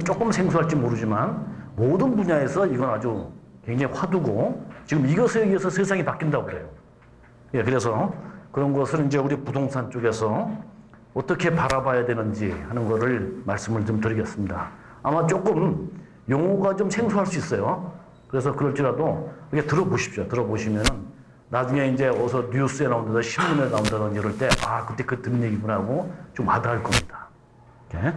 조금 생소할지 모르지만 모든 분야에서 이건 아주 굉장히 화두고 지금 이것에 의해서 세상이 바뀐다고 그래요. 예, 그래서 그런 것을 이제 우리 부동산 쪽에서 어떻게 바라봐야 되는지 하는 거를 말씀을 좀 드리겠습니다. 아마 조금 용어가 좀 생소할 수 있어요. 그래서 그럴지라도 이렇게 들어보십시오. 들어보시면은 나중에 이제 어서 뉴스에 나온다든지 신문에 나온다든지 이럴 때 아, 그때 그 듣는 얘기구나 하고 좀 와닿을 겁니다. 이렇게.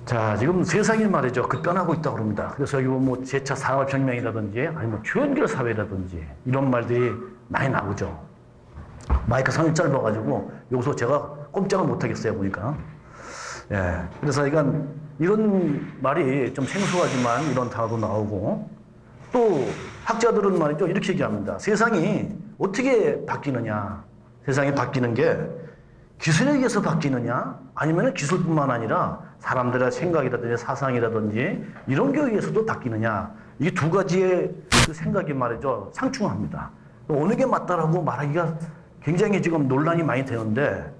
자, 지금 세상이 말이죠. 급변하고 있다고 그럽니다. 그래서 여기 뭐 제4 산업혁명이라든지 아니면 초연결 사회라든지 이런 말들이 많이 나오죠. 마이크 선이 짧아가지고 여기서 제가 꼼짝을 못하겠어요, 보니까. 예. 그래서 이런 말이 좀 생소하지만 이런 단어도 나오고 또 학자들은 말이죠. 이렇게 얘기합니다. 세상이 어떻게 바뀌느냐. 세상이 바뀌는 게 기술에 의해서 바뀌느냐 아니면 기술뿐만 아니라 사람들의 생각이라든지 사상이라든지 이런 거에 의해서도 바뀌느냐. 이 두 가지의 그 생각이 말이죠. 상충합니다. 어느 게 맞다라고 말하기가 굉장히 지금 논란이 많이 되는데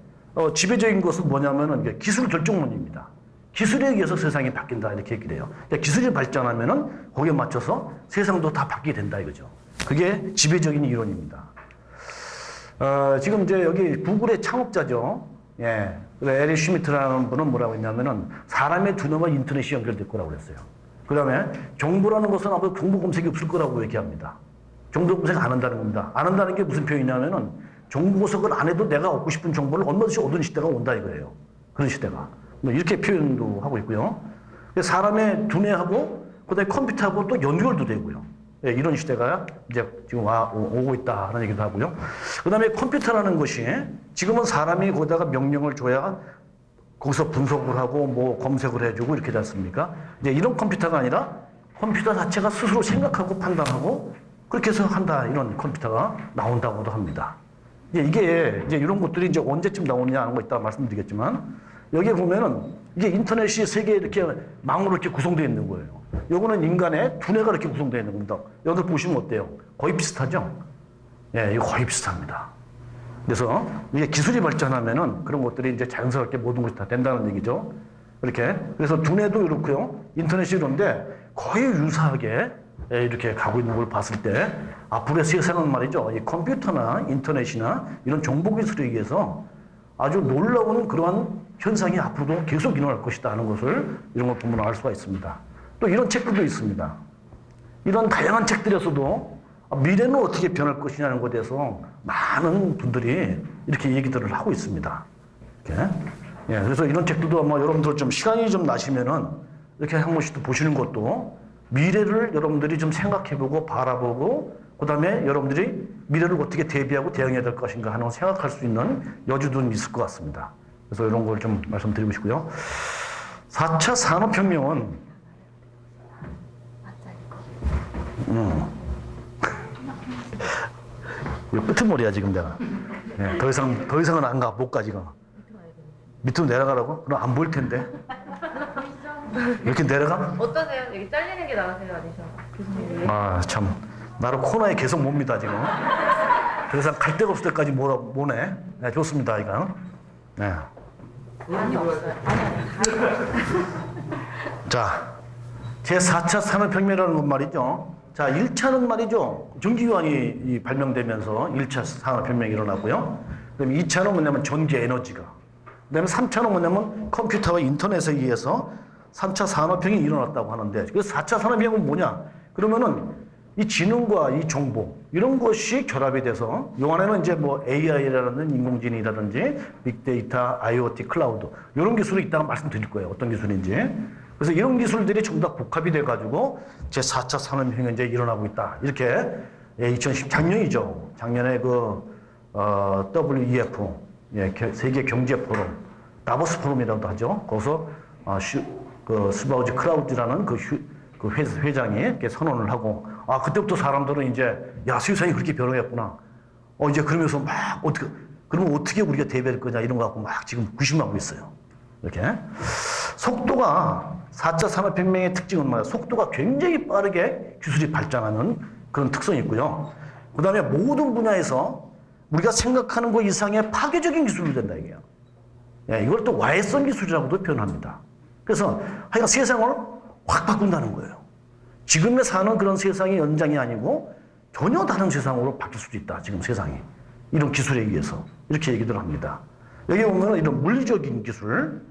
지배적인 것은 뭐냐면은 기술 결정론입니다. 기술에 의해서 세상이 바뀐다 이렇게 얘기를 해요. 그러니까 기술이 발전하면은 거기에 맞춰서 세상도 다 바뀌게 된다 이거죠. 그게 지배적인 이론입니다. 지금 이제 여기 구글의 창업자죠. 예. 에릭 슈미트라는 분은 뭐라고 했냐면은 사람의 두뇌와 인터넷이 연결될 거라고 그랬어요. 그 다음에 정보라는 것은 아무도 정보 검색이 없을 거라고 얘기합니다. 정보 검색 안 한다는 겁니다. 안 한다는 게 무슨 표현이냐면은 정보 검색을 안 해도 내가 얻고 싶은 정보를 얼마든지 얻는 시대가 온다 이거예요. 그런 시대가. 이렇게 표현도 하고 있고요. 사람의 두뇌하고 그다음에 컴퓨터하고 또 연결도 되고요. 예, 이런 시대가 이제 지금 오고 있다 하는 얘기도 하고요. 그다음에 컴퓨터라는 것이 지금은 사람이 거기다가 명령을 줘야 거기서 분석을 하고 뭐 검색을 해주고 이렇게 되지 않습니까? 이제 이런 컴퓨터가 아니라 컴퓨터 자체가 스스로 생각하고 판단하고 그렇게 해서 한다 이런 컴퓨터가 나온다고도 합니다. 이게 이제 이런 것들이 이제 언제쯤 나오느냐 하는 거 이따 말씀드리겠지만 여기에 보면은 이게 인터넷이 세계에 이렇게 망으로 이렇게 구성되어 있는 거예요. 요거는 인간의 두뇌가 이렇게 구성되어 있는 겁니다. 여기 보시면 어때요? 거의 비슷하죠? 예, 이거 거의 비슷합니다. 그래서 이게 기술이 발전하면은 그런 것들이 이제 자연스럽게 모든 것이 다 된다는 얘기죠. 이렇게. 그래서 두뇌도 이렇고요. 인터넷이 이런데 거의 유사하게 이렇게 가고 있는 걸 봤을 때 앞으로의 세상은 말이죠. 이 컴퓨터나 인터넷이나 이런 정보 기술에 의해서 아주 놀라운 그러한 현상이 앞으로도 계속 일어날 것이다 하는 것을 이런 걸 보면 알 수가 있습니다. 또 이런 책들도 있습니다. 이런 다양한 책들에서도 미래는 어떻게 변할 것이냐는 것에 대해서 많은 분들이 이렇게 얘기들을 하고 있습니다. 이렇게. 예, 그래서 이런 책들도 아마 여러분들 좀 시간이 좀 나시면은 이렇게 한 번씩 보시는 것도 미래를 여러분들이 좀 생각해보고 바라보고 그 다음에 여러분들이 미래를 어떻게 대비하고 대응해야 될 것인가 하는 걸 생각할 수 있는 여지도 있을 것 같습니다. 그래서 이런 걸 좀 말씀드리고 싶고요. 4차 산업혁명은 이거 끄트머리야 지금 내가. 네, 더 이상은 안 가, 못 가 지금. 밑으로 내려가라고? 그럼 안 보일 텐데. 이렇게 내려가? 어떠세요? 여기 잘리는 게 나으세요? 아니죠? 교수님. 아, 참. 나를 코너에 계속 몹니다, 지금. 더 이상 갈 데가 없을 때까지 모네. 네, 좋습니다, 이거. 네. 아니, 없어요. 자, 제4차 산업혁명이라는 건 말이죠. 자, 1차는 말이죠. 전기요한이 발명되면서 1차 산업혁명이 일어나고요. 그다음 2차는 뭐냐면 전기 에너지가. 그다음에 3차는 뭐냐면 컴퓨터와 인터넷에 의해서 3차 산업혁명이 일어났다고 하는데 그래서 4차 산업혁명은 뭐냐? 그러면은 이 지능과 이 정보 이런 것이 결합이 돼서 요 안에는 이제 뭐 AI라든지 인공지능이라든지 빅데이터, IoT, 클라우드 이런 기술이 있다고 말씀드릴 거예요. 어떤 기술인지. 그래서 이런 기술들이 전부 다 복합이 돼가지고 제4차 산업혁명이 이제 일어나고 있다. 이렇게 2010 작년이죠. 작년에 WEF 세계 경제 포럼 다보스 포럼이라고도 하죠. 거기서 스바우지 크라우즈라는 그 회장이 이렇게 선언을 하고 그때부터 사람들은 이제 야 세상이 그렇게 변화했구나. 이제 그러면서 막 그러면 어떻게 우리가 대비할 거냐 이런 거 갖고 막 지금 구심하고 있어요. 이렇게 속도가 4차 산업혁명의 특징은 뭐야? 속도가 굉장히 빠르게 기술이 발전하는 그런 특성이 있고요. 그 다음에 모든 분야에서 우리가 생각하는 것 이상의 파괴적인 기술이 된다 이게요. 예, 이걸 또 와해성 기술이라고도 표현합니다. 그래서 하여간 세상을 확 바꾼다는 거예요. 지금에 사는 그런 세상의 연장이 아니고 전혀 다른 세상으로 바뀔 수도 있다. 지금 세상이. 이런 기술에 의해서. 이렇게 얘기들 합니다. 여기 보면 이런 물리적인 기술,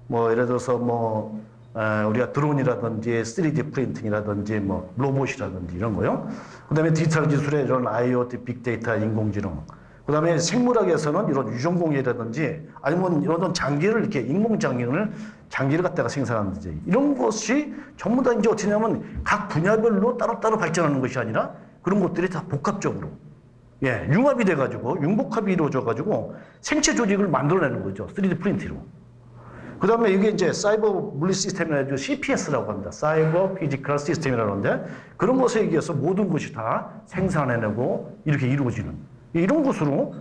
뭐 예를 들어서 우리가 드론이라든지 3D 프린팅이라든지 뭐 로봇이라든지 이런 거요. 그 다음에 디지털 기술의 이런 IoT, 빅데이터, 인공지능. 그 다음에 생물학에서는 이런 유전공예라든지 아니면 이런 장기를 이렇게 장기를 갖다가 생산하는지 이런 것이 전부 다 이제 어떻게 하냐면 각 분야별로 따로따로 발전하는 것이 아니라 그런 것들이 다 복합적으로 예, 융합이 돼가지고 융복합이 이루어져가지고 생체 조직을 만들어내는 거죠. 3D 프린팅으로. 그 다음에 이게 이제 사이버 물리 시스템이라고 CPS라고 합니다. 사이버 피지컬 시스템이라고 하는데 그런 것에 의해서 모든 것이 다 생산해내고 이렇게 이루어지는 이런 것으로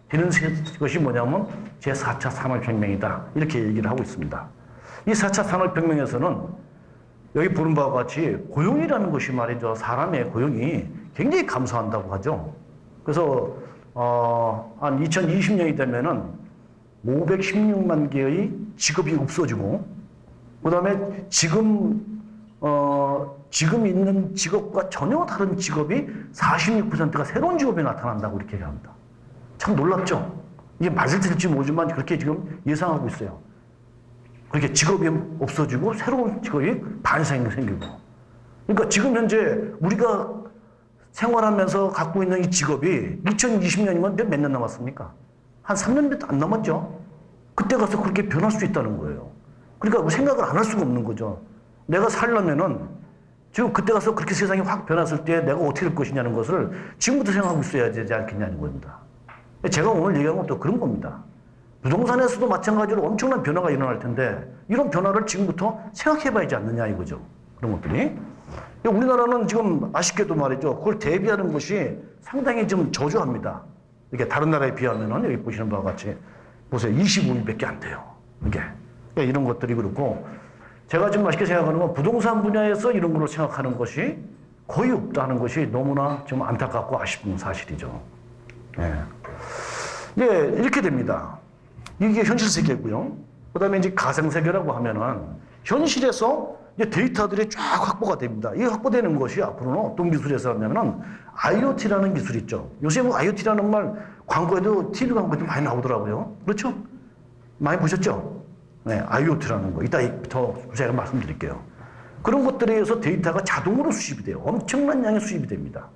되는 것이 뭐냐면 제4차 산업혁명이다. 이렇게 얘기를 하고 있습니다. 이 4차 산업혁명에서는 여기 보는 바와 같이 고용이라는 것이 말이죠. 사람의 고용이 굉장히 감소한다고 하죠. 그래서 한 2020년이 되면은 516만 개의 직업이 없어지고 그다음에 지금 있는 직업과 전혀 다른 직업이 46%가 새로운 직업이 나타난다고 이렇게 얘기합니다. 참 놀랍죠? 이게 맞을지 모르지만 그렇게 지금 예상하고 있어요. 그렇게 직업이 없어지고 새로운 직업이 반생이 생기고. 그러니까 지금 현재 우리가 생활하면서 갖고 있는 이 직업이 2020년이면 몇 년 남았습니까? 한 3년도 안 남았죠? 그때 가서 그렇게 변할 수 있다는 거예요. 그러니까 생각을 안 할 수가 없는 거죠. 내가 살려면은 지금 그때 가서 그렇게 세상이 확 변했을 때 내가 어떻게 될 것이냐는 것을 지금부터 생각하고 있어야 되지 않겠냐는 겁니다. 제가 오늘 얘기한 것도 그런 겁니다. 부동산에서도 마찬가지로 엄청난 변화가 일어날 텐데 이런 변화를 지금부터 생각해 봐야지 않느냐 이거죠. 그런 것들이. 우리나라는 지금 아쉽게도 말이죠. 그걸 대비하는 것이 상당히 좀 저조합니다. 이게 다른 나라에 비하면은 여기 보시는 바와 같이 보세요. 25일밖에 안 돼요. 이게. 이런 것들이 그렇고 제가 지금 맛있게 생각하는 건 부동산 분야에서 이런 걸로 생각하는 것이 거의 없다는 것이 너무나 좀 안타깝고 아쉬운 사실이죠. 예. 예, 이렇게 됩니다. 이게 현실 세계고요. 그 다음에 이제 가상 세계라고 하면은 현실에서 이제 데이터들이 쫙 확보가 됩니다. 이 확보되는 것이 앞으로는 어떤 기술에서 하냐면은 IoT라는 기술이 있죠. 요새 뭐 IoT라는 말 광고에도 TV 광고에도 많이 나오더라고요. 그렇죠? 많이 보셨죠? 네, IoT라는 거. 이따 더 제가 말씀드릴게요. 그런 것들에 의해서 데이터가 자동으로 수집이 돼요. 엄청난 양의 수집이 됩니다.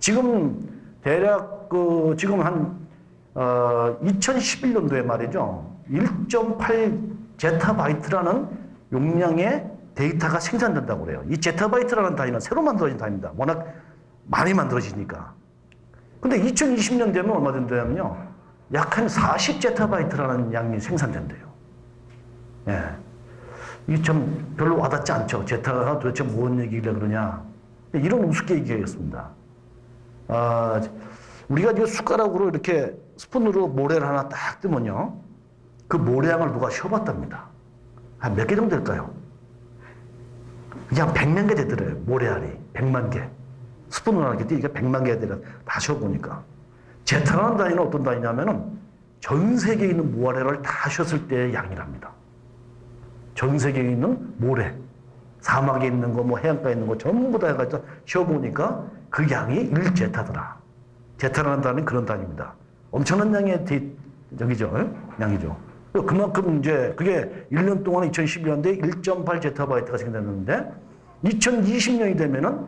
지금 대략 지금 한 2011년도에 말이죠. 1.8 제타바이트라는 용량의 데이터가 생산된다고 그래요. 이 제타바이트라는 단위는 새로 만들어진 단위입니다. 워낙 많이 만들어지니까. 근데 2020년 되면 얼마 된다면요. 약 한 40 제타바이트라는 양이 생산된대요. 예. 이게 참 별로 와닿지 않죠. 제타가 도대체 뭔 얘기길래 그러냐. 이런 우습게 얘기하겠습니다. 우리가 이제 숟가락으로 이렇게 스푼으로 모래를 하나 딱 뜨면요. 그 모래양을 누가 쉬어봤답니다. 한 몇 개 정도 될까요? 그냥 100만 개 되더래요. 모래알이. 100만 개. 스푼으로 이렇게 띄니까 100만 개가 되더라. 다 쉬어보니까. 제타라는 단위는 어떤 단위냐면은 전 세계에 있는 모래를 다 쉬었을 때의 양이랍니다. 전 세계에 있는 모래. 사막에 있는 거, 뭐 해안가에 있는 거 전부 다 해가지고 쉬어보니까 그 양이 1제타더라. 제타라는 단위는 그런 단위입니다. 엄청난 양의 양이죠. 그만큼 이제 그게 1년 동안 2012년도에 1.8 제타바이트가 생겼는데 2020년이 되면은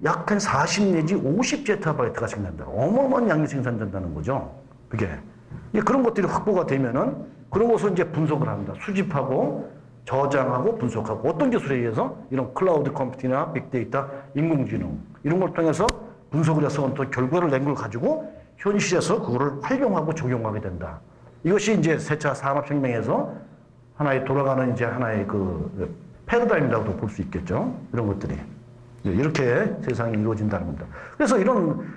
약 한 40 내지 50 제타바이트가 생긴다. 어마어마한 양이 생산된다는 거죠. 그게. 그런 것들이 확보가 되면은 그런 것을 이제 분석을 합니다. 수집하고 저장하고 분석하고 어떤 기술에 의해서 이런 클라우드 컴퓨팅이나 빅데이터, 인공지능 이런 걸 통해서 분석을 해서 또 결과를 낸 걸 가지고 현실에서 그거를 활용하고 적용하게 된다. 이것이 이제 세차 산업혁명에서 하나의 돌아가는 이제 하나의 그 패러다임이라고도 볼 수 있겠죠. 이런 것들이. 이렇게 세상이 이루어진다는 겁니다. 그래서 이런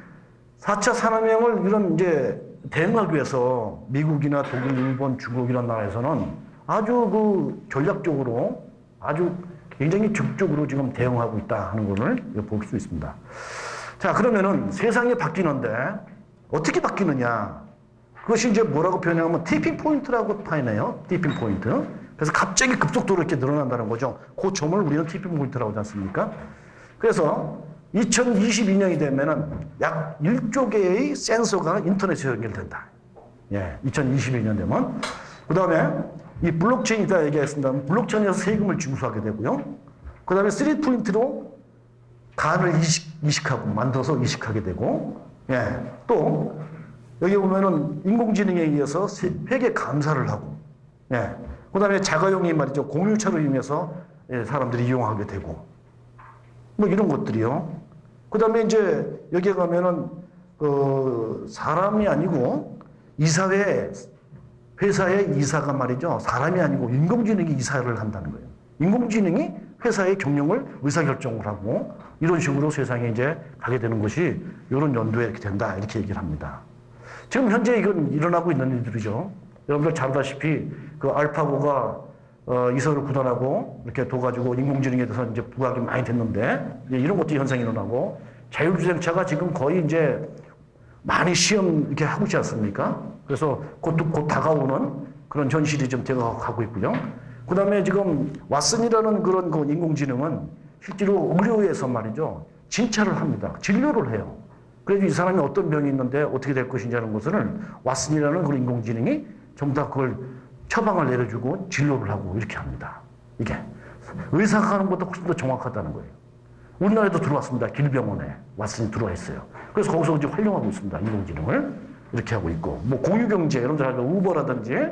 4차 산업혁명을 이런 이제 대응하기 위해서 미국이나 독일, 일본, 중국 이런 나라에서는 아주 그 전략적으로 아주 굉장히 적극적으로 지금 대응하고 있다 하는 것을 볼 수 있습니다. 자, 그러면은 세상이 바뀌는데 어떻게 바뀌느냐? 그것이 이제 뭐라고 표현하면 티핑 포인트라고 표현해요. 티핑 포인트. 그래서 갑자기 급속도로 이렇게 늘어난다는 거죠. 그 점을 우리는 티핑 포인트라고 하지 않습니까? 그래서 2022년이 되면은 약 1조 개의 센서가 인터넷에 연결된다. 예, 2021년 되면. 그 다음에 이 블록체인 이따 얘기했습니다. 블록체인에서 세금을 징수하게 되고요. 그 다음에 3포인트로 간을 이식하고 만들어서 이식하게 되고, 예, 또 여기 보면은 인공지능에 의해서 회계 감사를 하고, 예, 그 다음에 자가용이 말이죠. 공유차로 인해서 예, 사람들이 이용하게 되고, 뭐 이런 것들이요. 그 다음에 이제 여기에 가면은 사람이 아니고 이사회 회사의 이사가 말이죠. 사람이 아니고 인공지능이 이사를 한다는 거예요. 인공지능이 회사의 경영을 의사결정을 하고 이런 식으로 세상에 이제 가게 되는 것이 이런 연도에 이렇게 된다. 이렇게 얘기를 합니다. 지금 현재 이건 일어나고 있는 일들이죠. 여러분들 잘 아다시피 그 알파고가 이서를 구단하고 이렇게 둬가지고 인공지능에 대해서 이제 부각이 많이 됐는데 이제 이런 것도 현상이 일어나고 자율주행차가 지금 거의 이제 많이 시험 이렇게 하고 있지 않습니까? 그래서 곧 다가오는 그런 현실이 좀 되어가고 있고요. 그 다음에 지금 왓슨이라는 그런 그 인공지능은 실제로 의료에서 말이죠. 진찰을 합니다. 진료를 해요. 그래서 이 사람이 어떤 병이 있는데 어떻게 될 것인지 하는 것을 왓슨이라는 그런 인공지능이 전부 다 그걸 처방을 내려주고 진료를 하고 이렇게 합니다. 이게 의사가 하는 것보다 훨씬 더 정확하다는 거예요. 우리나라에도 들어왔습니다. 길병원에 왓슨이 들어와 있어요. 그래서 거기서 이제 활용하고 있습니다. 인공지능을 이렇게 하고 있고, 뭐 공유경제 이런 데서 우버라든지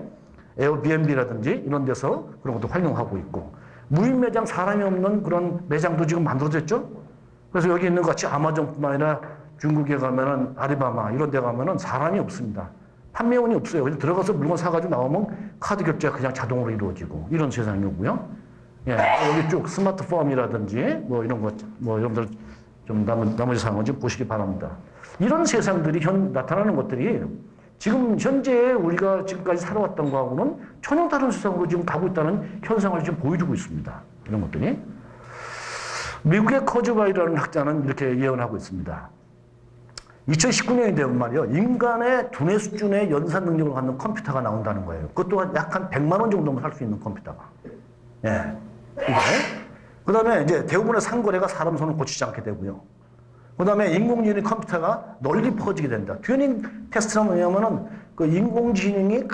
에어비앤비라든지 이런 데서 그런 것도 활용하고 있고, 무인 매장 사람이 없는 그런 매장도 지금 만들어졌죠. 그래서 여기 있는 것 같이 아마존뿐만 아니라 중국에 가면은 아리바마 이런 데 가면은 사람이 없습니다. 판매원이 없어요. 그냥 들어가서 물건 사가지고 나오면 카드 결제가 그냥 자동으로 이루어지고 이런 세상이고요. 예, 여기 쭉 스마트팜이라든지 뭐 이런 것, 뭐 여러분들 좀 나머지 사항은 좀 보시기 바랍니다. 이런 세상들이 나타나는 것들이 지금 현재 우리가 지금까지 살아왔던 거하고는 전혀 다른 세상으로 지금 가고 있다는 현상을 지금 보여주고 있습니다. 이런 것들이. 미국의 커즈바이라는 학자는 이렇게 예언하고 있습니다. 2019년이 되면 말이요. 인간의 두뇌 수준의 연산 능력을 갖는 컴퓨터가 나온다는 거예요. 그것도 약 한 100만 원 정도면 살 수 있는 컴퓨터가. 예. 이게. 그 다음에 이제 대부분의 상거래가 사람 손을 고치지 않게 되고요. 그 다음에 인공지능 컴퓨터가 널리 퍼지게 된다. 튜닝 테스트는 뭐냐면은 그 인공지능이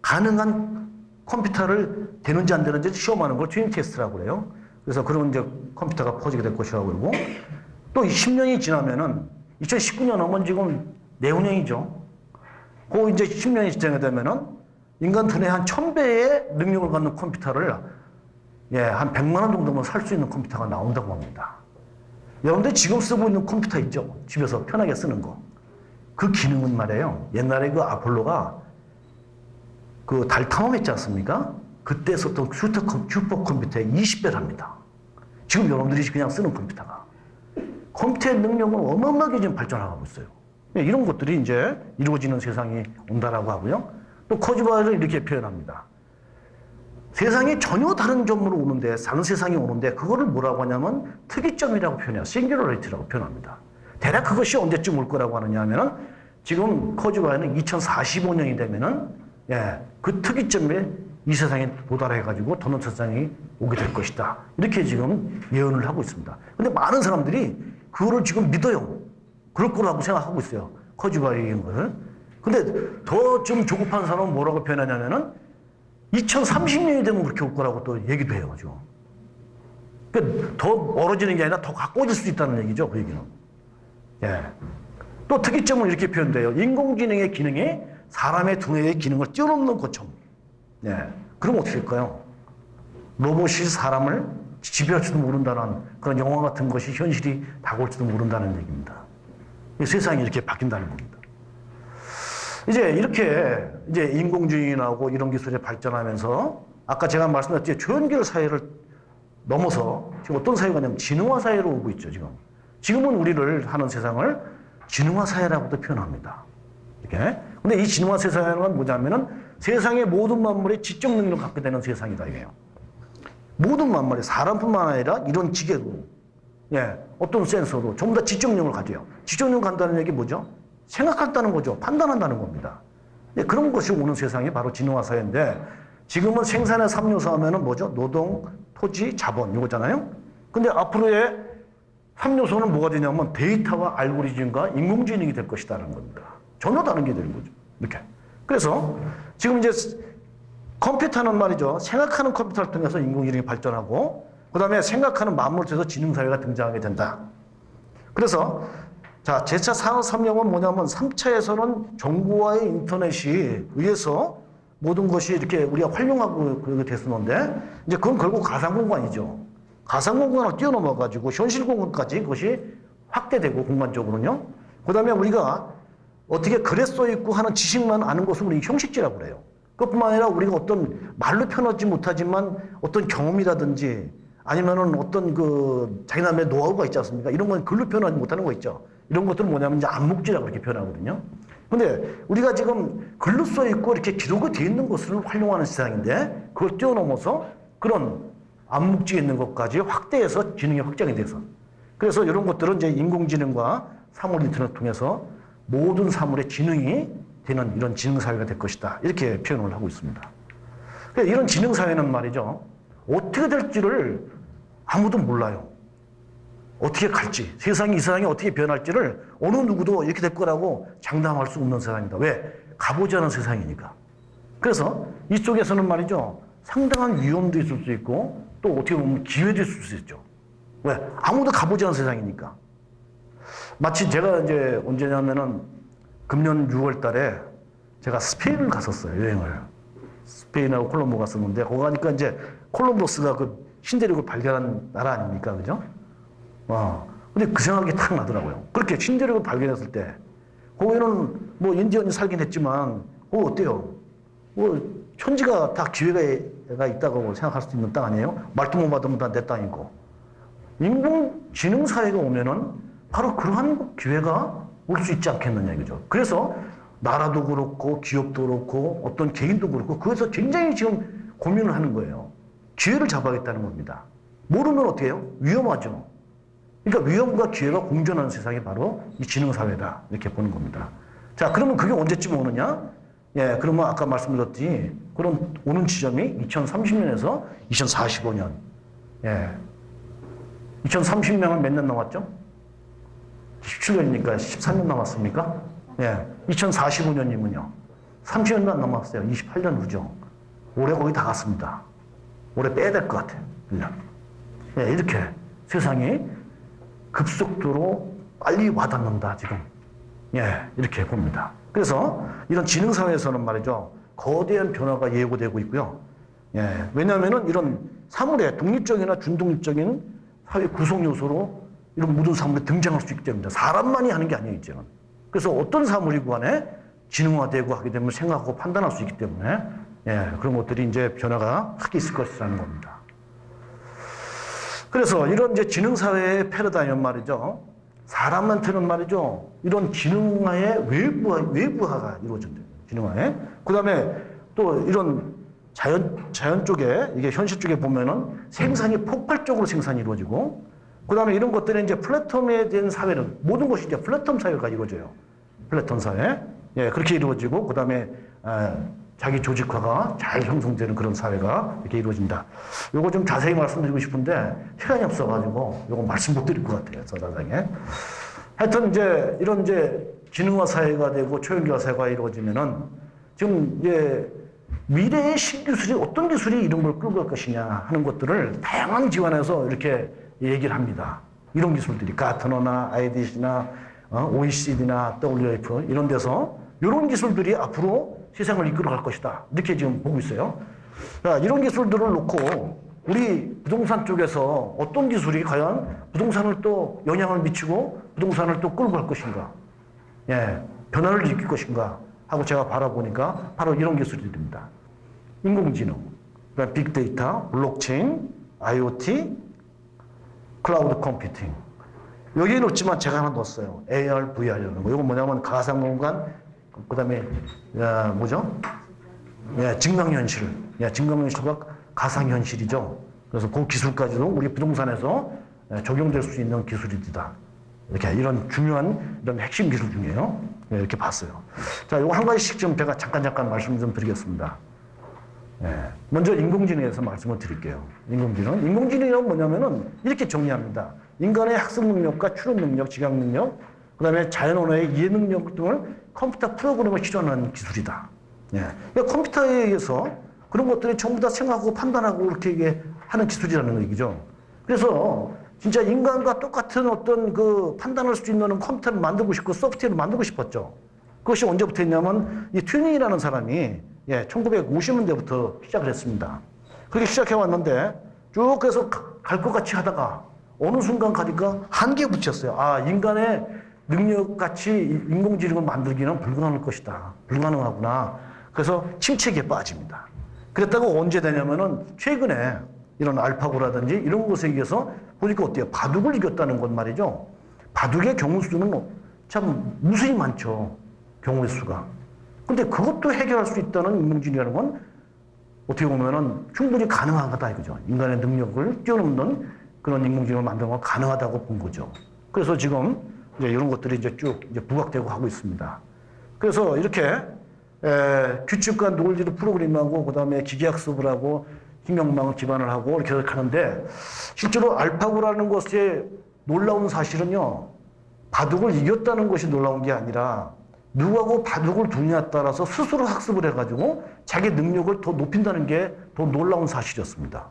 가능한 컴퓨터를 되는지 안 되는지 시험하는 걸 튜닝 테스트라고 그래요. 그래서 그런 이제 컴퓨터가 퍼지게 될 것이라고 그러고, 또 10년이 지나면은 2019년 하면 지금 내후년이죠. 그 이제 10년이 지나게 되면은 인간 두뇌 한 1000배의 능력을 갖는 컴퓨터를 예, 한 100만 원 정도면 살 수 있는 컴퓨터가 나온다고 합니다. 여러분들 지금 쓰고 있는 컴퓨터 있죠? 집에서 편하게 쓰는 거. 그 기능은 말이에요. 옛날에 그 아폴로가 그 달 탐험했지 않습니까? 그때 썼던 슈퍼컴퓨터의 20배랍니다. 지금 여러분들이 그냥 쓰는 컴퓨터가. 컴퓨터의 능력은 어마어마하게 지금 발전하고 있어요. 이런 것들이 이제 이루어지는 세상이 온다라고 하고요. 또 커즈바이를 이렇게 표현합니다. 세상이 전혀 다른 점으로 오는데, 다른 세상이 오는데, 그거를 뭐라고 하냐면 특이점이라고 표현해요. 싱귤러리티라고 표현합니다. 대략 그것이 언제쯤 올 거라고 하느냐 하면은 지금 커즈바이는 2045년이 되면은 예, 그 특이점에 이 세상에 도달해가지고 더는 세상이 오게 될 것이다. 이렇게 지금 예언을 하고 있습니다. 근데 많은 사람들이 그거를 지금 믿어요. 그럴 거라고 생각하고 있어요. 커즈바이인 것을. 근데 더 좀 조급한 사람은 뭐라고 표현하냐면은 2030년이 되면 그렇게 올 거라고 또 얘기도 해요. 지금. 그러니까 더 멀어지는 게 아니라 더 가까워질 수 있다는 얘기죠. 그 얘기는. 예. 또 특이점은 이렇게 표현돼요. 인공지능의 기능이 사람의 두뇌의 기능을 뛰어넘는 것처럼. 예. 그럼 어떻게 될까요? 로봇이 사람을 지배할지도 모른다는 그런 영화 같은 것이 현실이 다가올지도 모른다는 얘기입니다. 세상이 이렇게 바뀐다는 겁니다. 이제 이렇게 이제 인공지능이 나오고 이런 기술이 발전하면서 아까 제가 말씀드렸듯이 초연결 사회를 넘어서 지금 어떤 사회가 냐면 진화화 사회로 오고 있죠, 지금. 지금은 우리를 하는 세상을 진화화 사회라고도 표현합니다. 이렇게. 근데 이 진화화 사회는 뭐냐면은 세상의 모든 만물의 지적 능력을 갖게 되는 세상이다, 이게요. 모든 만물이 사람뿐만 아니라 이런 기계도, 예, 어떤 센서도 전부 다 지적 능력을 가져요. 지적 능력을 간다는 얘기 뭐죠? 생각한다는 거죠. 판단한다는 겁니다. 네, 그런 것이 오는 세상이 바로 지능화 사회인데 지금은 생산의 3요소 하면은 뭐죠? 노동, 토지, 자본 이거잖아요. 근데 앞으로의 3요소는 뭐가 되냐면 데이터와 알고리즘과 인공지능이 될 것이다라는 겁니다. 전혀 다른 게 되는 거죠. 이렇게. 그래서 지금 이제 컴퓨터는 말이죠. 생각하는 컴퓨터를 통해서 인공지능이 발전하고 그다음에 생각하는 마음을 통해서 지능사회가 등장하게 된다. 그래서 자, 제4 산업혁명은 뭐냐면 3차에서는 정보와의 인터넷이 의해서 모든 것이 이렇게 우리가 활용하고 그렇게 됐었는데 이제 그건 결국 가상공간이죠. 가상공간을 뛰어넘어가지고 현실공간까지 그것이 확대되고 공간적으로는요. 그다음에 우리가 어떻게 글에 써있고 하는 지식만 아는 것을 우리 형식지라고 그래요. 그것뿐만 아니라 우리가 어떤 말로 표현하지 못하지만 어떤 경험이라든지 아니면은 어떤 그 자기나름의 노하우가 있지 않습니까? 이런 건 글로 표현하지 못하는 거 있죠. 이런 것들은 뭐냐면 이제 암묵지라고 그렇게 표현하거든요. 근데 우리가 지금 글로 써 있고 이렇게 기록이 되어 있는 것을 활용하는 세상인데 그걸 뛰어넘어서 그런 암묵지에 있는 것까지 확대해서 지능이 확장이 돼서 그래서 이런 것들은 이제 인공지능과 사물 인터넷을 통해서 모든 사물의 지능이 되는 이런 지능사회가 될 것이다. 이렇게 표현을 하고 있습니다. 그러니까 이런 지능사회는 말이죠. 어떻게 될지를 아무도 몰라요. 어떻게 갈지, 세상이 이 세상이 어떻게 변할지를 어느 누구도 이렇게 될 거라고 장담할 수 없는 세상입니다. 왜? 가보지 않은 세상이니까. 그래서 이쪽에서는 말이죠. 상당한 위험도 있을 수 있고 또 어떻게 보면 기회도 있을 수 있죠. 왜? 아무도 가보지 않은 세상이니까. 마치 제가 이제 언제냐면은 금년 6월 달에 제가 스페인을 갔었어요, 여행을. 스페인하고 콜롬보 갔었는데, 거기 가니까 이제 콜럼버스가 그 신대륙을 발견한 나라 아닙니까? 그죠? 근데 그 생각이 탁 나더라고요. 그렇게 신대륙을 발견했을 때, 거기는 뭐 인디언이 살긴 했지만, 어때요? 뭐, 천지가 다 기회가 있다고 생각할 수 있는 땅 아니에요? 말도 못 받으면 다 내 땅이고. 인공지능 사회가 오면은 바로 그러한 기회가 올 수 있지 않겠느냐 이거죠. 그래서 나라도 그렇고 기업도 그렇고 어떤 개인도 그렇고 그래서 굉장히 지금 고민을 하는 거예요. 기회를 잡아야겠다는 겁니다. 모르면 어떻게 해요? 위험하죠. 그러니까 위험과 기회가 공존하는 세상이 바로 이 지능사회다. 이렇게 보는 겁니다. 자, 그러면 그게 언제쯤 오느냐? 예, 그러면 아까 말씀드렸지. 그런 오는 지점이 2030년에서 2045년. 예. 2030년은 몇 년 남았죠? 17년이니까 13년 남았습니까? 예. 2045년이면요. 30년도 안 남았어요. 28년 후죠. 올해 거의 다 갔습니다. 올해 빼야 될 것 같아요. 1년. 예, 이렇게 세상이 급속도로 빨리 와닿는다, 지금. 예, 이렇게 봅니다. 그래서 이런 지능사회에서는 말이죠. 거대한 변화가 예고되고 있고요. 예, 왜냐하면은 이런 사물의 독립적이나 준독립적인 사회 구성 요소로 이런 모든 사물이 등장할 수 있기 때문입니다. 사람만이 하는 게 아니에요, 이제는. 그래서 어떤 사물이고 간에 지능화되고 하게 되면 생각하고 판단할 수 있기 때문에 예, 그런 것들이 이제 변화가 크게 있을 것이라는 겁니다. 그래서 이런 이제 지능사회의 패러다임은 말이죠. 사람한테는 말이죠. 이런 지능화의 외부화가 이루어진대요. 지능화에. 그 다음에 또 이런 자연 쪽에, 이게 현실 쪽에 보면은 생산이 폭발적으로 생산이 이루어지고, 그 다음에 이런 것들은 이제 플랫폼에 대한 사회는, 모든 것이 이제 플랫폼 사회가 이루어져요. 플랫폼 사회. 예, 그렇게 이루어지고, 그 다음에, 자기 조직화가 잘 형성되는 그런 사회가 이렇게 이루어진다. 요거 좀 자세히 말씀드리고 싶은데, 시간이 없어가지고, 요거 말씀 못 드릴 것 같아요, 서다상에. 하여튼 이제, 이런 이제 지능화 사회가 되고 초연기화 사회가 이루어지면은, 지금 이제 미래의 신기술이 어떤 기술이 이런 걸 끌고 갈 것이냐 하는 것들을 다양한 기관에서 이렇게 얘기를 합니다. 이런 기술들이 가트너나 IDC나 OECD나 WF 이런 데서 이런 기술들이 앞으로 세상을 이끌어갈 것이다. 이렇게 지금 보고 있어요. 자, 이런 기술들을 놓고 우리 부동산 쪽에서 어떤 기술이 과연 부동산을 또 영향을 미치고 부동산을 또 끌고 갈 것인가, 예, 변화를 일으킬 것인가 하고 제가 바라보니까 바로 이런 기술들입니다. 인공지능, 빅데이터, 블록체인, IoT, 클라우드 컴퓨팅. 여기에 넣었지만 제가 하나 넣었어요. AR, VR이라는 거. 이건 뭐냐면 가상공간, 그 다음에, 뭐죠? 예, 증강현실. 예, 증강현실과 가상현실이죠. 그래서 그 기술까지도 우리 부동산에서 적용될 수 있는 기술이다. 이렇게 이런 중요한 이런 핵심 기술 중에요. 예, 이렇게 봤어요. 자, 요거 한 가지씩 좀 제가 잠깐 말씀 좀 드리겠습니다. 예, 먼저 인공지능에 대해서 말씀을 드릴게요. 인공지능은 뭐냐면은 이렇게 정리합니다. 인간의 학습 능력과 추론 능력, 지각 능력, 그 다음에 자연 언어의 이해 능력 등을 컴퓨터 프로그램을 실현하는 기술이다. 예, 그러니까 컴퓨터에 의해서 그런 것들이 전부 다 생각하고 판단하고 이렇게 이게 하는 기술이라는 얘기죠. 그래서 진짜 인간과 똑같은 어떤 그 판단할 수 있는 컴퓨터를 만들고 싶고 소프트웨어를 만들고 싶었죠. 그것이 언제부터 했냐면 이 튜닝이라는 사람이 1950년대부터 시작을 했습니다. 그렇게 시작해 왔는데 쭉 해서 갈 것 같이 하다가 어느 순간 가니까 한계에 부딪혔어요. 아, 인간의 능력같이 인공지능을 만들기는 불가능할 것이다. 불가능하구나. 그래서 침체기에 빠집니다. 그랬다고 언제 되냐면은 최근에 이런 알파고라든지 이런 것에 의해서 보니까 어때요? 바둑을 이겼다는 건 말이죠. 바둑의 경우 수는 참 무수히 많죠. 경우의 수가. 근데 그것도 해결할 수 있다는 인공지능이라는 건 어떻게 보면은 충분히 가능하다 이거죠. 인간의 능력을 뛰어넘는 그런 인공지능을 만드는 건 가능하다고 본 거죠. 그래서 지금 이제 이런 것들이 이제 쭉 이제 부각되고 하고 있습니다. 그래서 이렇게 규칙과 논리를 프로그램하고 그다음에 기계학습을 하고 희명망을 기반을 하고 이렇게 하는데 실제로 알파고라는 것의 놀라운 사실은요. 바둑을 이겼다는 것이 놀라운 게 아니라 누구하고 바둑을 두느냐에 따라서 스스로 학습을 해가지고 자기 능력을 더 높인다는 게 더 놀라운 사실이었습니다.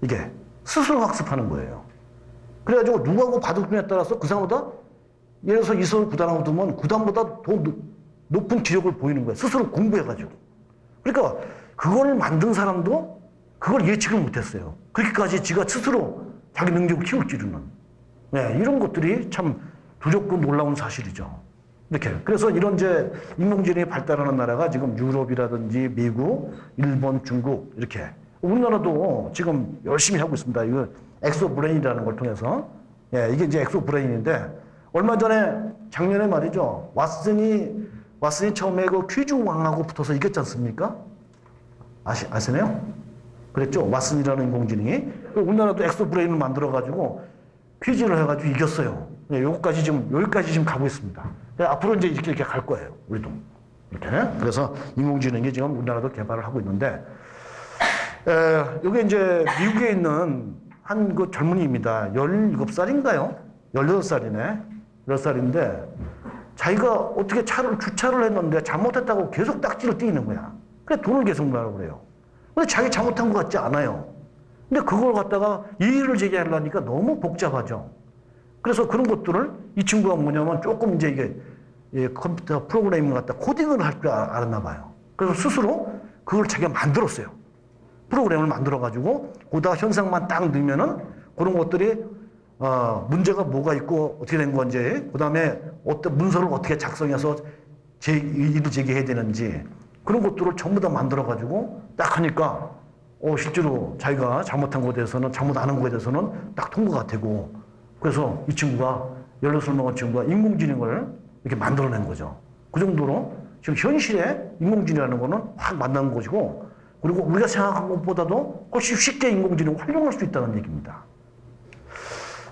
이게 스스로 학습하는 거예요. 그래가지고 누구하고 바둑 두느냐에 따라서 그 사람보다 예를 들어서 이선을 구단하고 두면 구단보다 더 높은 기력을 보이는 거예요. 스스로 공부해가지고. 그러니까 그걸 만든 사람도 그걸 예측을 못했어요. 그렇게까지 지가 스스로 자기 능력을 키울 줄은. 네, 이런 것들이 참 두렵고 놀라운 사실이죠. 이렇게. 그래서 이런 이제 인공지능이 발달하는 나라가 지금 유럽이라든지 미국, 일본, 중국 이렇게. 우리나라도 지금 열심히 하고 있습니다. 이거 엑소브레인이라는 걸 통해서. 예, 이게 이제 엑소브레인인데 얼마 전에 작년에 말이죠. 왓슨이 처음에 그 퀴즈 왕하고 붙어서 이겼지 않습니까? 아시나요? 그랬죠? 왓슨이라는 인공지능이. 우리나라도 엑소브레인을 만들어가지고 퀴즈를 해가지고 이겼어요. 네, 여기까지 지금 가고 있습니다. 앞으로 이제 이렇게 갈 거예요. 우리도. 이렇게. 그래서 인공지능이 지금 우리나라도 개발을 하고 있는데, 여기 이제 미국에 있는 한 그 젊은이입니다. 17살인가요? 18살이네. 18살인데, 자기가 어떻게 주차를 했는데 잘못했다고 계속 딱지를 띄는 거야. 그래, 돈을 계속 내라고 그래요. 근데 자기 잘못한 것 같지 않아요. 근데 그걸 갖다가 이의를 제기하려니까 너무 복잡하죠. 그래서 그런 것들을 이 친구가 뭐냐면 조금 이제 이게 컴퓨터 프로그래밍을 갖다 코딩을 할 줄 알았나 봐요. 그래서 스스로 그걸 자기가 만들었어요. 프로그램을 만들어가지고 거기다가 현상만 딱 넣으면은 그런 것들이 문제가 뭐가 있고 어떻게 된 건지 그다음에 어떤 문서를 어떻게 작성해서 이의를 제기해야 되는지 그런 것들을 전부 다 만들어가지고 딱 하니까 실제로 자기가 잘못한 것에 대해서는 잘못 안 한 것에 대해서는 딱 통과가 되고 그래서 이 친구가 16살 먹은 친구가 인공지능을 이렇게 만들어낸 거죠. 그 정도로 지금 현실에 인공지능이라는 거는 확 만난 것이고 그리고 우리가 생각한 것보다도 훨씬 쉽게 인공지능을 활용할 수 있다는 얘기입니다.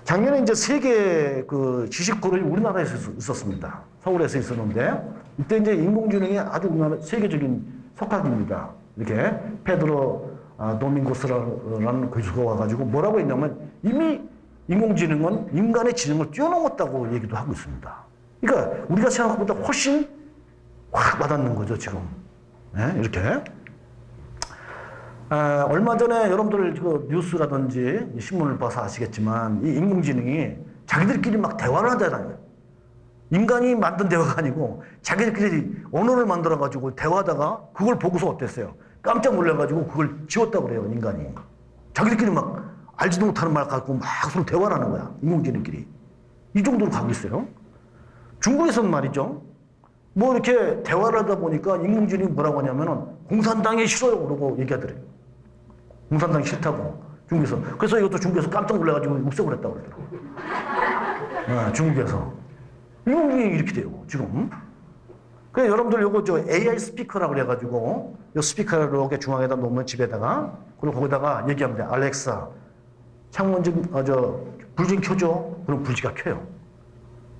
작년에 이제 세계 그 지식 포럼이 우리나라에서 있었습니다. 서울에서 있었는데 이때 이제 인공지능이 아주 우리나라 세계적인 석학입니다. 이렇게 페드로 도밍고스라는 교수가 와가지고 뭐라고 했냐면 이미 인공지능은 인간의 지능을 뛰어넘었다고 얘기도 하고 있습니다. 그러니까 우리가 생각한 것보다 훨씬 확 와닿는 거죠, 지금. 네, 이렇게. 얼마 전에 여러분들 그 뉴스라든지 신문을 봐서 아시겠지만 이 인공지능이 자기들끼리 막 대화를 하잖아요. 인간이 만든 대화가 아니고 자기들끼리 언어를 만들어가지고 대화하다가 그걸 보고서 어땠어요? 깜짝 놀라가지고 그걸 지웠다고 그래요, 인간이. 자기들끼리 막 알지도 못하는 말 갖고 막 서로 대화를 하는 거야, 인공지능끼리. 이 정도로 가고 있어요. 중국에서는 말이죠. 뭐 이렇게 대화를 하다 보니까 인공지능이 뭐라고 하냐면은 공산당이 싫어요. 그러고 얘기하더래요. 공산당이 싫다고. 중국에서. 그래서 이것도 중국에서 깜짝 놀라가지고 없애고 그랬다고 그러더라고요. 중국에서. 인공지능이 이렇게 돼요, 지금. 그래서 여러분들 요거 AI 스피커라고 그래가지고 요 스피커를 이렇게 중앙에다 놓으면 집에다가 그리고 거기다가 얘기하면 돼. 알렉사, 창문 불 좀 켜줘. 그럼 불지가 켜요.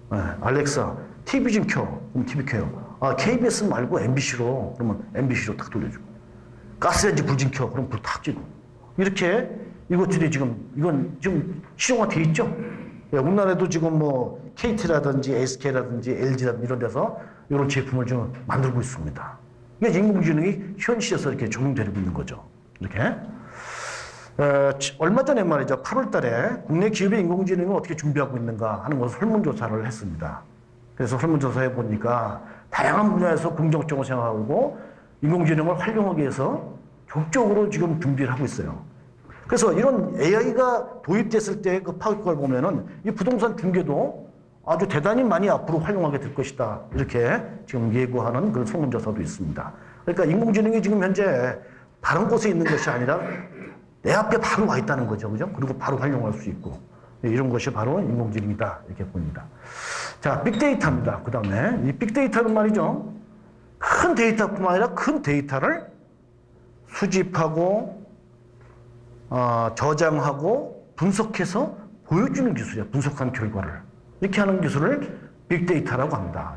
알렉사, TV 좀 켜. 그럼 TV 켜요. 아, KBS 말고 MBC로. 그러면 MBC로 탁 돌려주고. 가스레인지 불 좀 켜. 그럼 불 탁 찌고. 이렇게 이것들이 지금, 이건 지금 실용화 돼 있죠? 예, 우리나라에도 지금 뭐 KT라든지 SK라든지 LG라든지 이런 데서 이런 제품을 좀 만들고 있습니다. 이게 인공지능이 현실에서 이렇게 적용되고 있는 거죠. 이렇게. 얼마 전에 말이죠. 8월 달에 국내 기업의 인공지능을 어떻게 준비하고 있는가 하는 것을 설문조사를 했습니다. 그래서 설문조사해 보니까 다양한 분야에서 긍정적으로 생각하고 인공지능을 활용하기 위해서 적극적으로 지금 준비를 하고 있어요. 그래서 이런 AI가 도입됐을 때 그 파악을 보면은 이 부동산 중개도 아주 대단히 많이 앞으로 활용하게 될 것이다. 이렇게 지금 예고하는 그런 설문조사도 있습니다. 그러니까 인공지능이 지금 현재 다른 곳에 있는 것이 아니라 내 앞에 바로 와 있다는 거죠. 그죠? 그리고 바로 활용할 수 있고. 이런 것이 바로 인공지능이다. 이렇게 봅니다. 자, 빅데이터입니다. 그 다음에 이 빅데이터는 말이죠. 큰 데이터뿐만 아니라 큰 데이터를 수집하고, 저장하고, 분석해서 보여주는 기술이에요. 분석한 결과를. 이렇게 하는 기술을 빅데이터라고 합니다.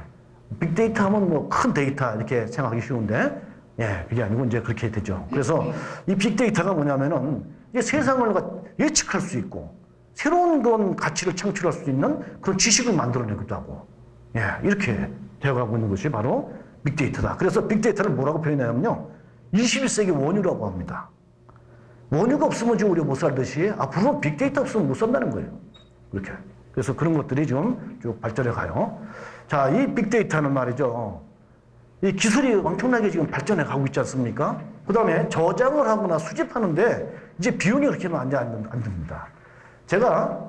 빅데이터 하면 뭐 큰 데이터 이렇게 생각하기 쉬운데, 예, 그게 아니고 이제 그렇게 되죠. 그래서 이 빅데이터가 뭐냐면은 이제 세상을 예측할 수 있고 새로운 그런 가치를 창출할 수 있는 그런 지식을 만들어내기도 하고, 예, 이렇게 되어가고 있는 것이 바로 빅데이터다. 그래서 빅데이터를 뭐라고 표현하냐면요. 21세기 원유라고 합니다. 원유가 없으면 지금 우리가 못 살듯이 앞으로 빅데이터 없으면 못 산다는 거예요. 이렇게. 그래서 그런 것들이 좀 쭉 발전해 가요. 자, 이 빅데이터는 말이죠. 이 기술이 엄청나게 지금 발전해 가고 있지 않습니까? 그 다음에 저장을 하거나 수집하는데 이제 비용이 그렇게는 안 듭니다. 제가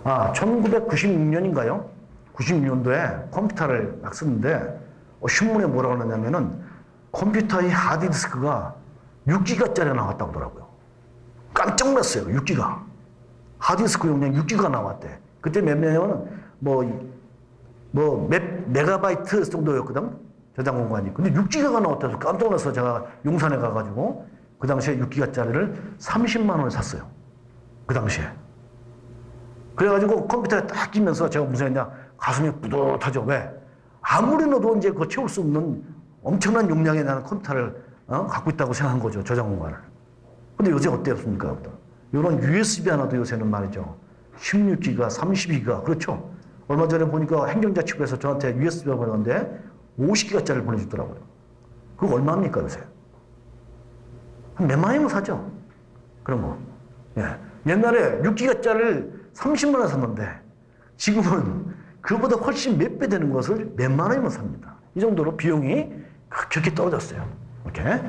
1996년인가요? 96년도에 컴퓨터를 막 썼는데 신문에 뭐라고 하냐면은 컴퓨터의 하드디스크가 6기가짜리 나왔다고 하더라고요. 깜짝 놀랐어요. 6기가. 하드디스크 용량 6기가 나왔대. 그때 몇 년이면 몇 메가바이트 정도였거든. 저장 공간이. 근데 6기가가 나왔다고 깜짝 놀라서 제가 용산에 가가지고 그 당시에 6기가짜리를 30만 원에 샀어요. 그 당시에. 그래가지고 컴퓨터에 딱 끼면서 제가 무슨 했냐. 가슴이 뿌듯하죠. 왜? 아무리 넣어도 이제 그거 채울 수 없는 엄청난 용량의 나는 컴퓨터를 갖고 있다고 생각한 거죠. 저장 공간을. 근데 요새 어때였습니까? 이런 USB 하나도 요새는 말이죠. 16기가, 32기가. 그렇죠? 얼마 전에 보니까 행정자치구에서 저한테 USB가 보냈는데 50기가짜리를 보내주더라고요. 그거 얼마입니까, 요새? 한 몇만 원이면 사죠? 그런 거. 예. 옛날에 6기가짜리를 30만 원 샀는데 지금은 그보다 훨씬 몇 배 되는 것을 몇만 원이면 삽니다. 이 정도로 비용이 그렇게 떨어졌어요. 이렇게.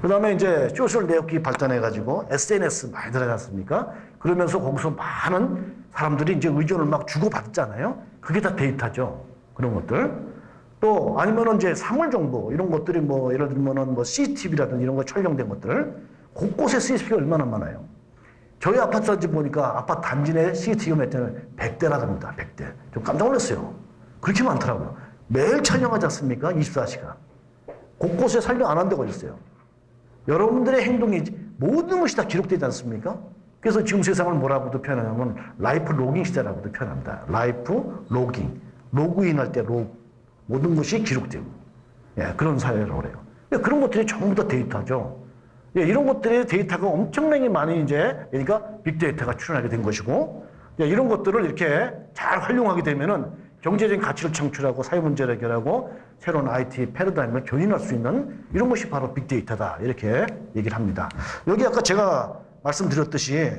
그 다음에 이제 소셜 네트워크가 발전해가지고 SNS 많이 들어가지 않습니까? 그러면서 거기서 많은 사람들이 이제 의견을 막 주고받잖아요. 그게 다 데이터죠. 그런 것들. 또 아니면은 이제 사물 정보 이런 것들이 뭐 예를 들면은 뭐 CCTV라든지 이런 거 촬영된 것들 곳곳에 CCTV가 얼마나 많아요. 저희 아파트 단지 보니까 아파트 단지 내 CCTV가 몇 대는 100대라답니다. 100대. 좀 깜짝 놀랐어요. 그렇게 많더라고요. 매일 촬영하지 않습니까? 24시간. 곳곳에 촬영 안 한 데가 있어요. 여러분들의 행동이 모든 것이 다 기록되지 않습니까? 그래서 지금 세상을 뭐라고도 표현하냐면 라이프 로깅 시대라고도 표현합니다. 라이프 로깅. 로그인 할 때 모든 것이 기록되고. 예, 그런 사회라고 그래요. 그런 것들이 전부 다 데이터죠. 예, 이런 것들의 데이터가 엄청나게 많이 이제, 그러니까 빅데이터가 출현하게 된 것이고, 예, 이런 것들을 이렇게 잘 활용하게 되면은 경제적인 가치를 창출하고 사회 문제를 해결하고 새로운 IT 패러다임을 견인할 수 있는 이런 것이 바로 빅데이터다. 이렇게 얘기를 합니다. 여기 아까 제가 말씀드렸듯이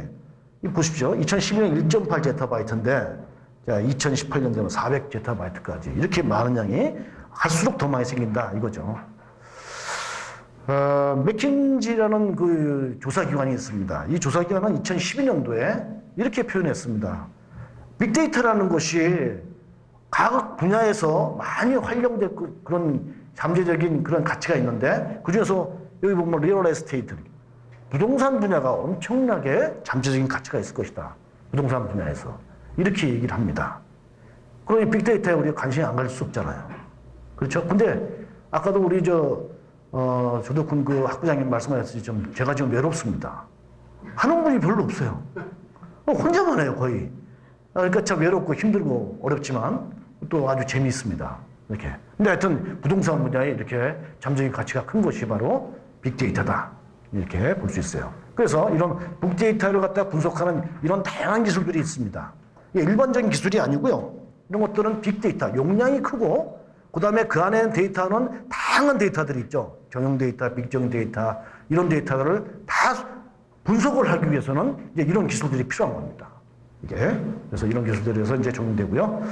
보십시오. 2012년 1.8 제타바이트인데 자, 2018년 되면 400 제타바이트까지 이렇게 많은 양이 갈수록 더 많이 생긴다 이거죠. 맥킨지라는 그 조사기관이 있습니다. 이 조사기관은 2012년도에 이렇게 표현했습니다. 빅데이터라는 것이 각 분야에서 많이 활용될 그런 잠재적인 그런 가치가 있는데 그중에서 여기 보면 리얼 에스테이트, 부동산 분야가 엄청나게 잠재적인 가치가 있을 것이다. 부동산 분야에서. 이렇게 얘기를 합니다. 그러니 빅데이터에 우리가 관심이 안 갈 수 없잖아요. 그렇죠? 근데 아까도 우리 조덕훈 그 학부장님 말씀하셨듯이 제가 좀 외롭습니다. 하는 분이 별로 없어요. 혼자만 해요, 거의. 그러니까 참 외롭고 힘들고 어렵지만 또 아주 재미있습니다. 이렇게. 근데 하여튼 부동산 분야에 이렇게 잠재적 가치가 큰 것이 바로 빅데이터다. 이렇게 볼 수 있어요. 그래서 이런 빅데이터를 갖다 분석하는 이런 다양한 기술들이 있습니다. 이게 일반적인 기술이 아니고요. 이런 것들은 빅데이터, 용량이 크고 그 다음에 그 안에 데이터는 다양한 데이터들이 있죠. 전용 데이터, 빅정 데이터 이런 데이터를 다 분석을 하기 위해서는 이제 이런 기술들이 필요한 겁니다. 이게 그래서 이런 기술들에서 이제 적용되고요.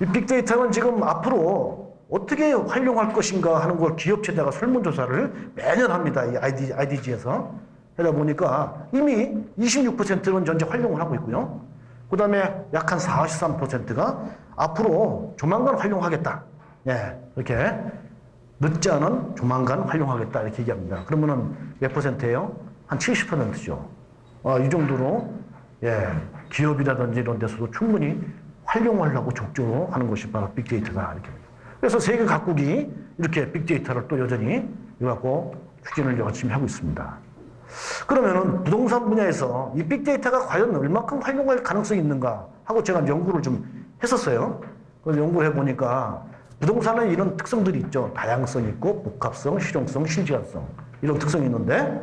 이 빅데이터는 지금 앞으로 어떻게 활용할 것인가 하는 걸 기업체에다가 설문조사를 매년 합니다. 이 IDG에서. 그러다 보니까 이미 26%는 현재 활용을 하고 있고요. 그 다음에 약 한 43%가 앞으로 조만간 활용하겠다. 예, 이렇게 늦지 않은 조만간 활용하겠다. 이렇게 얘기합니다. 그러면은 몇 %예요? 한 70%죠. 이 정도로, 예, 기업이라든지 이런 데서도 충분히 활용하려고 적극적으로 하는 것이 바로 빅데이터다. 이렇게. 그래서 세계 각국이 이렇게 빅데이터를 또 여전히 이거 갖고 추진을 열심히 하고 있습니다. 그러면은 부동산 분야에서 이 빅데이터가 과연 얼마큼 활용할 가능성이 있는가 하고 제가 연구를 좀 했었어요. 그래서 연구를 해보니까 부동산에 이런 특성들이 있죠. 다양성이 있고 복합성, 실용성, 실시간성 이런 특성이 있는데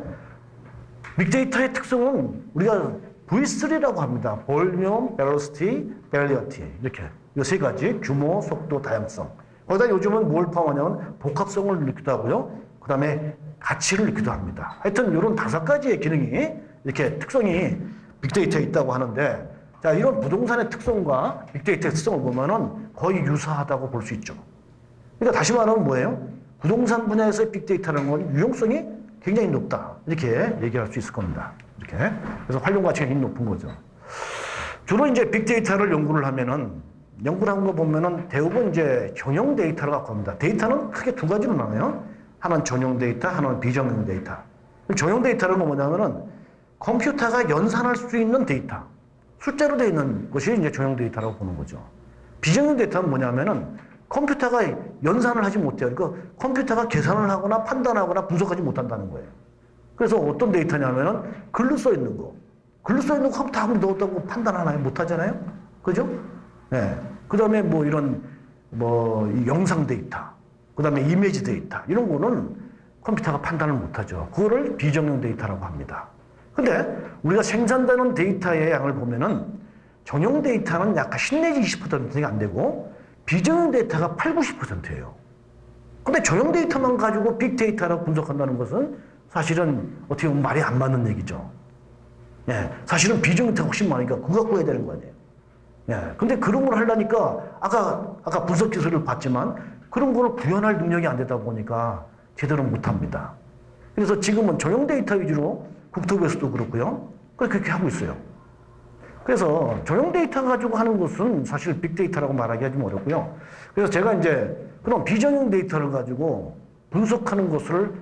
빅데이터의 특성은 우리가 V3라고 합니다. 볼륨, 벨로시티, 밸리어티 이렇게 이 세 가지 규모, 속도, 다양성. 거기다 요즘은 뭘 포함하냐면 복합성을 넣기도 하고요. 그 다음에 가치를 넣기도 합니다. 하여튼 이런 5가지의 기능이 이렇게 특성이 빅데이터에 있다고 하는데 자 이런 부동산의 특성과 빅데이터의 특성을 보면은 거의 유사하다고 볼 수 있죠. 그러니까 다시 말하면 뭐예요? 부동산 분야에서의 빅데이터라는 건 유용성이 굉장히 높다. 이렇게 얘기할 수 있을 겁니다. 이렇게. 그래서 활용 가치가 굉장히 높은 거죠. 주로 이제 빅데이터를 연구를 하면은 연구를 한 거 보면은 대부분 이제 전용 데이터를 갖고 합니다. 데이터는 크게 2가지로 나눠요. 하나는 전용 데이터, 하나는 비전용 데이터. 전용 데이터는 뭐냐면은 컴퓨터가 연산할 수 있는 데이터. 숫자로 되어 있는 것이 이제 전용 데이터라고 보는 거죠. 비전용 데이터는 뭐냐면은 컴퓨터가 연산을 하지 못해요. 그러니까 컴퓨터가 계산을 하거나 판단하거나 분석하지 못한다는 거예요. 그래서 어떤 데이터냐면은 글로 써 있는 거. 글로 써 있는 거 컴퓨터 아무리 넣었다고 판단하나요? 못 하잖아요? 그죠? 네. 그 다음에 뭐 이런 이 영상 데이터. 그 다음에 이미지 데이터. 이런 거는 컴퓨터가 판단을 못 하죠. 그거를 비정용 데이터라고 합니다. 근데 우리가 생산되는 데이터의 양을 보면은 전용 데이터는 약간 10 내지 20%가 안 되고 비정용 데이터가 8, 90%예요. 근데 전용 데이터만 가지고 빅데이터라고 분석한다는 것은 사실은 어떻게 보면 말이 안 맞는 얘기죠. 예, 사실은 비정용 데이터가 훨씬 많으니까 그거 갖고 해야 되는 거 아니에요. 예, 근데 그런 걸 하려니까 아까 분석 기술을 봤지만 그런 걸 구현할 능력이 안 되다 보니까 제대로 못 합니다. 그래서 지금은 전용 데이터 위주로 국토부에서도 그렇고요. 그렇게 하고 있어요. 그래서 전용 데이터 가지고 하는 것은 사실 빅데이터라고 말하기가 좀 어렵고요. 그래서 제가 이제 그런 비전용 데이터를 가지고 분석하는 것을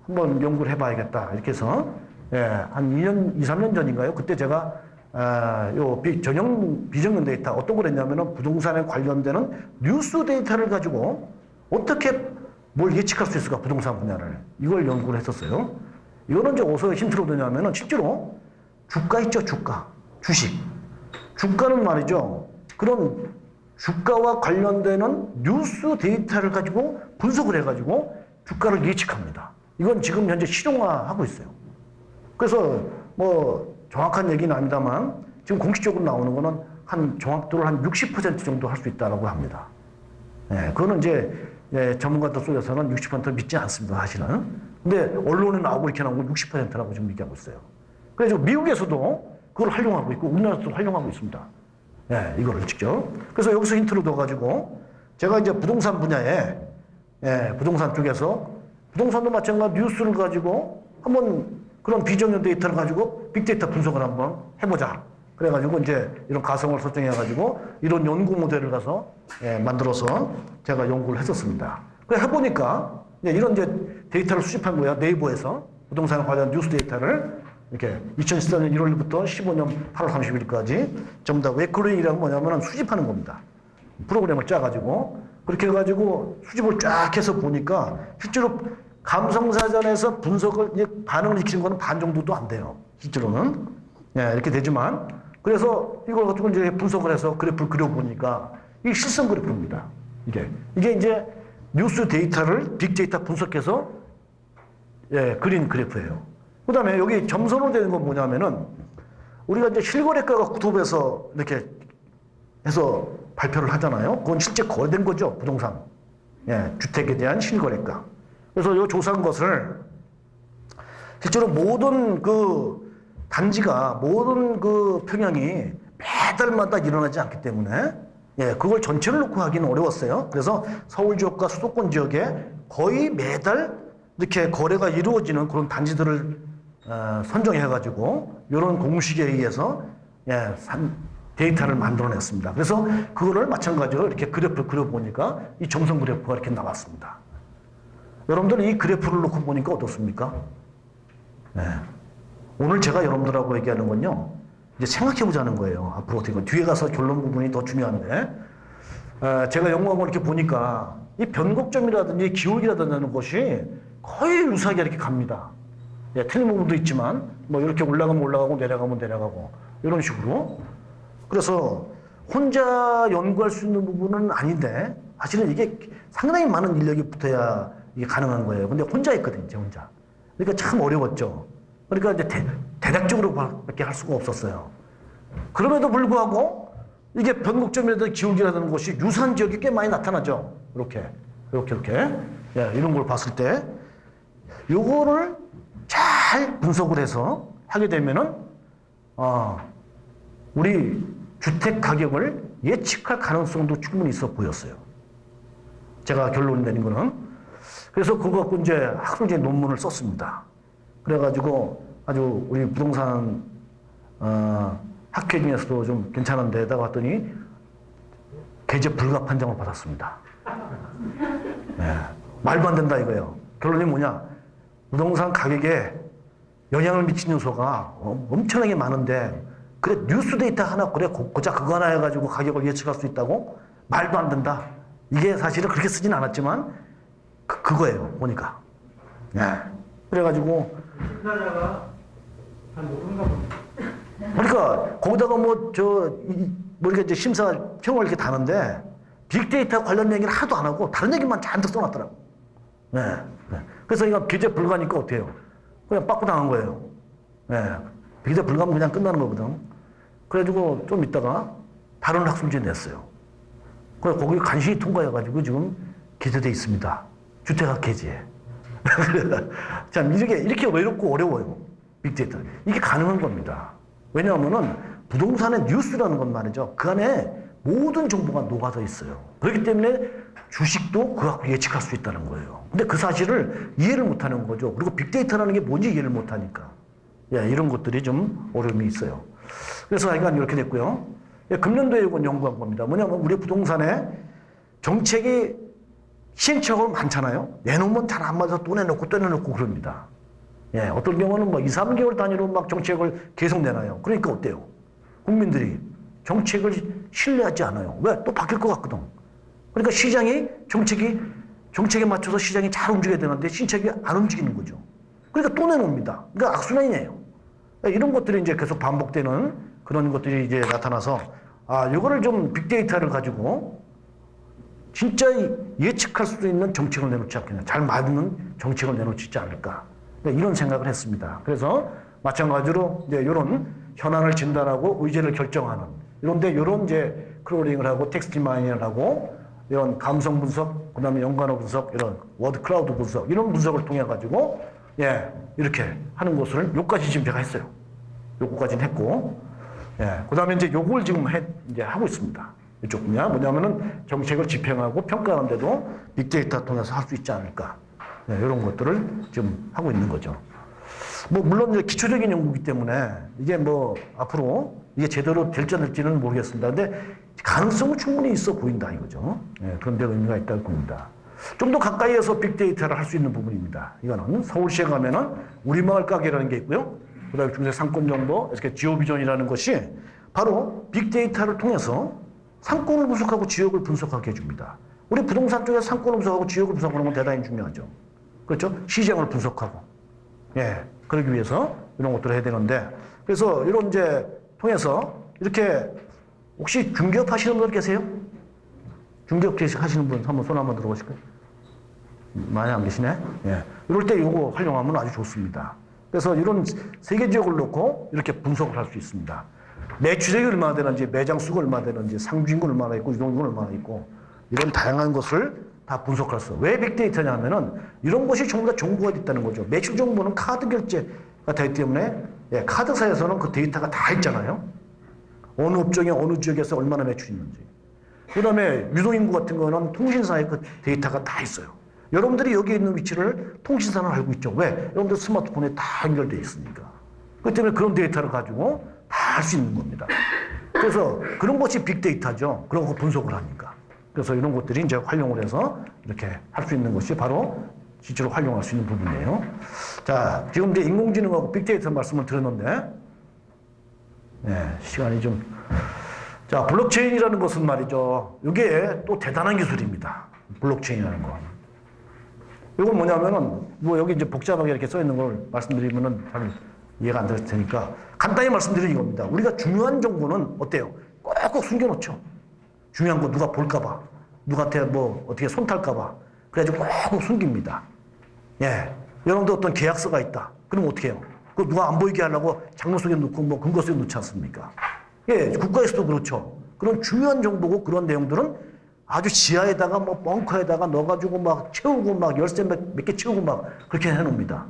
한번 연구를 해봐야겠다. 이렇게 해서, 예, 한 2년, 2, 3년 전인가요? 그때 제가, 비정용 데이터 어떤 걸 했냐면은 부동산에 관련되는 뉴스 데이터를 가지고 어떻게 뭘 예측할 수 있을까? 부동산 분야를. 이걸 연구를 했었어요. 이거는 이제 어디서 힌트로 되냐면은 실제로 주가 있죠, 주가. 주식. 주가는 말이죠. 그런 주가와 관련되는 뉴스 데이터를 가지고 분석을 해가지고 주가를 예측합니다. 이건 지금 현재 실용화하고 있어요. 그래서 뭐 정확한 얘기는 아닙니다만 지금 공식적으로 나오는 거는 한 정확도를 한 60% 정도 할 수 있다고 합니다. 예, 그거는 이제 전문가들 속에서는 60% 믿지 않습니다, 사실은. 근데 언론에 나오고 이렇게 나오고 60%라고 지금 얘기하고 있어요. 그래서 미국에서도 그걸 활용하고 있고 우리나라도 활용하고 있습니다. 예, 이거를 직접. 그래서 여기서 힌트를 둬가지고 제가 이제 부동산 분야에 부동산 쪽에서 부동산도 마찬가지 뉴스를 가지고 한번 그런 비정형 데이터를 가지고 빅데이터 분석을 한번 해보자. 그래가지고 이제 이런 가성을 설정해가지고 이런 연구 모델을 가서 만들어서 제가 연구를 했었습니다. 그래 해보니까 이런 이제 데이터를 수집한 거야. 네이버에서 부동산 관련 뉴스 데이터를 이렇게 2014년 1월부터 15년 8월 30일까지 전부 다 웨클링이라는 뭐냐면 수집하는 겁니다. 프로그램을 짜가지고 그렇게 해가지고 수집을 쫙 해서 보니까 실제로 감성사전에서 분석을 반응을 시키는 거는 반 정도도 안 돼요. 실제로는 이렇게 되지만 그래서 이걸 가지고 이제 분석을 해서 그래프를 그려보니까 이 실성 그래프입니다. 이게 이제 뉴스 데이터를 빅데이터 분석해서 예, 그린 그래프예요. 그 다음에 여기 점선으로 되는 건 뭐냐면은 우리가 이제 실거래가가 구톱에서 이렇게 해서 발표를 하잖아요. 그건 실제 거래된 거죠. 부동산. 예, 주택에 대한 실거래가. 그래서 이 조사한 것을 실제로 모든 그 단지가 모든 그 평형이 매달마다 일어나지 않기 때문에 예, 그걸 전체를 놓고 하기는 어려웠어요. 그래서 서울 지역과 수도권 지역에 거의 매달 이렇게 거래가 이루어지는 그런 단지들을 선정해가지고 이런 공식에 의해서 예, 데이터를 만들어냈습니다. 그래서 그거를 마찬가지로 이렇게 그래프를 그려보니까 이 점선 그래프가 이렇게 나왔습니다. 여러분들 이 그래프를 놓고 보니까 어떻습니까? 네. 오늘 제가 여러분들하고 얘기하는 건요, 이제 생각해보자는 거예요. 앞으로 어떻게, 뒤에 가서 결론 부분이 더 중요한데, 제가 연구하고 이렇게 보니까 이 변곡점이라든지 기울기라든지 하는 것이 거의 유사하게 이렇게 갑니다. 예, 틀린 부분도 있지만, 뭐 이렇게 올라가면 올라가고 내려가면 내려가고, 이런 식으로. 그래서 혼자 연구할 수 있는 부분은 아닌데, 사실은 이게 상당히 많은 인력이 붙어야 이게 가능한 거예요. 근데 혼자 했거든요, 제 혼자. 그러니까 참 어려웠죠. 그러니까 이제 대략적으로밖에 할 수가 없었어요. 그럼에도 불구하고 이게 변곡점이라든지 기울기라는 것이 유사한 지역이 꽤 많이 나타나죠. 이렇게. 예, 이런 걸 봤을 때 요거를 잘 분석을 해서 하게 되면은 우리 주택 가격을 예측할 가능성도 충분히 있어 보였어요. 제가 결론 내린 거는. 그래서 그거 갖고 이제 하루 종일 논문을 썼습니다. 그래가지고 아주 우리 부동산 학회 중에서도 좀 괜찮은 데다가 봤더니 계제 불가 판정을 받았습니다. 네. 말도 안 된다 이거예요. 결론이 뭐냐? 부동산 가격에 영향을 미치는 요소가 엄청나게 많은데 그래 뉴스 데이터 하나 그래 고작 그거 하나 해가지고 가격을 예측할 수 있다고? 말도 안 된다. 이게 사실은 그렇게 쓰진 않았지만 그거예요 보니까. 네. 그래가지고 심사자가 한 누군가 봅니다. 그러니까 거기다가 뭐 이렇게 이제 심사 평을 이렇게 다는데 빅데이터 관련 얘기는 하나도 안 하고 다른 얘기만 잔뜩 써놨더라고. 네. 그래서 이거 기재 불가니까 어때요? 그냥 빠꾸 당한 거예요. 네. 기재 불가면 그냥 끝나는 거거든. 그래가지고 좀 있다가 다른 학술지에 냈어요. 그래서 거기 간신히 통과해가지고 지금 기재돼 있습니다. 주택학 계지에. 참 이렇게 외롭고 어려워요. 빅데이터. 이게 가능한 겁니다. 왜냐하면은 부동산의 뉴스라는 건 말이죠. 그 안에 모든 정보가 녹아져 있어요. 그렇기 때문에 주식도 그거 갖고 예측할 수 있다는 거예요. 근데 그 사실을 이해를 못하는 거죠. 그리고 빅데이터라는 게 뭔지 이해를 못하니까. 예, 이런 것들이 좀 어려움이 있어요. 그래서 하여간 이렇게 됐고요. 예, 금년도에 이건 연구한 겁니다. 뭐냐면 우리 부동산에 정책이 시행착오가 많잖아요. 내놓으면 잘 안 맞아서 또 내놓고 또 내놓고 그럽니다. 예, 어떤 경우는 뭐 2, 3개월 단위로 막 정책을 계속 내놔요. 그러니까 어때요? 국민들이 정책을 신뢰하지 않아요. 왜? 또 바뀔 것 같거든. 그러니까 시장이 정책에 맞춰서 시장이 잘 움직여야 되는데 신책이 안 움직이는 거죠. 그러니까 또 내놓습니다. 그러니까 악순환이에요. 이런 것들이 이제 계속 반복되는 그런 것들이 이제 나타나서 이거를 좀 빅데이터를 가지고 진짜 예측할 수 있는 정책을 내놓지 않겠냐. 잘 맞는 정책을 내놓지 않을까. 이런 생각을 했습니다. 그래서 마찬가지로 이제 이런 현안을 진단하고 의제를 결정하는 이런데 이런 이제 크롤링을 하고 텍스트 마이닝을 하고 이런 감성 분석, 그다음에 연관어 분석, 이런 워드 클라우드 분석 이런 분석을 통해 가지고 예 이렇게 하는 것을 요까지 지금 제가 했어요. 요거까지는 했고 예 그다음에 이제 요걸 지금 이제 하고 있습니다. 이쪽 분야 뭐냐면은 정책을 집행하고 평가하는데도 빅데이터 통해서 할 수 있지 않을까. 네, 이런 것들을 지금 하고 있는 거죠. 뭐, 물론 이제 기초적인 연구이기 때문에 이게 뭐, 앞으로 이게 제대로 될지 안 될지는 모르겠습니다. 근데 가능성은 충분히 있어 보인다 이거죠. 네, 그런 데 의미가 있다고 봅니다. 좀 더 가까이에서 빅데이터를 할 수 있는 부분입니다. 이거는 서울시에 가면은 우리마을 가게라는 게 있고요. 그 다음에 중세 상권정보, 이렇게 지오비전이라는 것이 바로 빅데이터를 통해서 상권을 분석하고 지역을 분석하게 해줍니다. 우리 부동산 쪽에서 상권을 분석하고 지역을 분석하는 건 대단히 중요하죠. 그렇죠? 시장을 분석하고. 예. 그러기 위해서 이런 것들을 해야 되는데, 그래서 이런 이제 통해서 이렇게 혹시 중개업 하시는 분 계세요? 중개업 하시는 분 한번 손 한번 들어보실까요? 많이 안 계시네? 예. 이럴 때 이거 활용하면 아주 좋습니다. 그래서 이런 세계 지역을 놓고 이렇게 분석을 할 수 있습니다. 매출액이 얼마나 되는지, 매장 수가 얼마나 되는지, 상주인권 얼마나 있고, 유동인권 얼마나 있고, 이런 다양한 것을 다 분석할 수. 왜 빅데이터냐면은 이런 것이 전부 다 정보가 있다는 거죠. 매출 정보는 카드 결제가 되기 때문에 예, 카드사에서는 그 데이터가 다 있잖아요. 어느 업종에 어느 지역에서 얼마나 매출이 있는지. 그 다음에 유동인구 같은 거는 통신사에 그 데이터가 다 있어요. 여러분들이 여기 있는 위치를 통신사는 알고 있죠. 왜? 여러분들 스마트폰에 다 연결되어 있으니까. 그렇기 때문에 그런 데이터를 가지고 다 할 수 있는 겁니다. 그래서 그런 것이 빅데이터죠. 그런 거 분석을 하니까. 그래서 이런 것들이 이제 활용을 해서 이렇게 할 수 있는 것이 바로 실제로 활용할 수 있는 부분이에요. 자, 지금 이제 인공지능하고 빅데이터 말씀을 드렸는데, 네, 시간이 좀. 자, 블록체인이라는 것은 말이죠. 이게 또 대단한 기술입니다. 블록체인이라는 거. 이건 뭐냐면은, 뭐 여기 이제 복잡하게 이렇게 써 있는 걸 말씀드리면은 잘 이해가 안 될 테니까 간단히 말씀드리는 이겁니다. 우리가 중요한 정보는 어때요? 꼭꼭 숨겨놓죠. 중요한 거 누가 볼까봐, 누구한테 뭐 어떻게 손 탈까봐. 그래가지고 꼭꼭 숨깁니다. 예. 여러분들 어떤 계약서가 있다. 그럼 어떻게 해요? 그거 누가 안 보이게 하려고 장로 속에 넣고 뭐 근거 속에 넣지 않습니까? 예. 국가에서도 그렇죠. 그런 중요한 정보고 그런 내용들은 아주 지하에다가 뭐 벙커에다가 넣어가지고 막 채우고 막 열쇠 몇 개 채우고 막 그렇게 해놓습니다.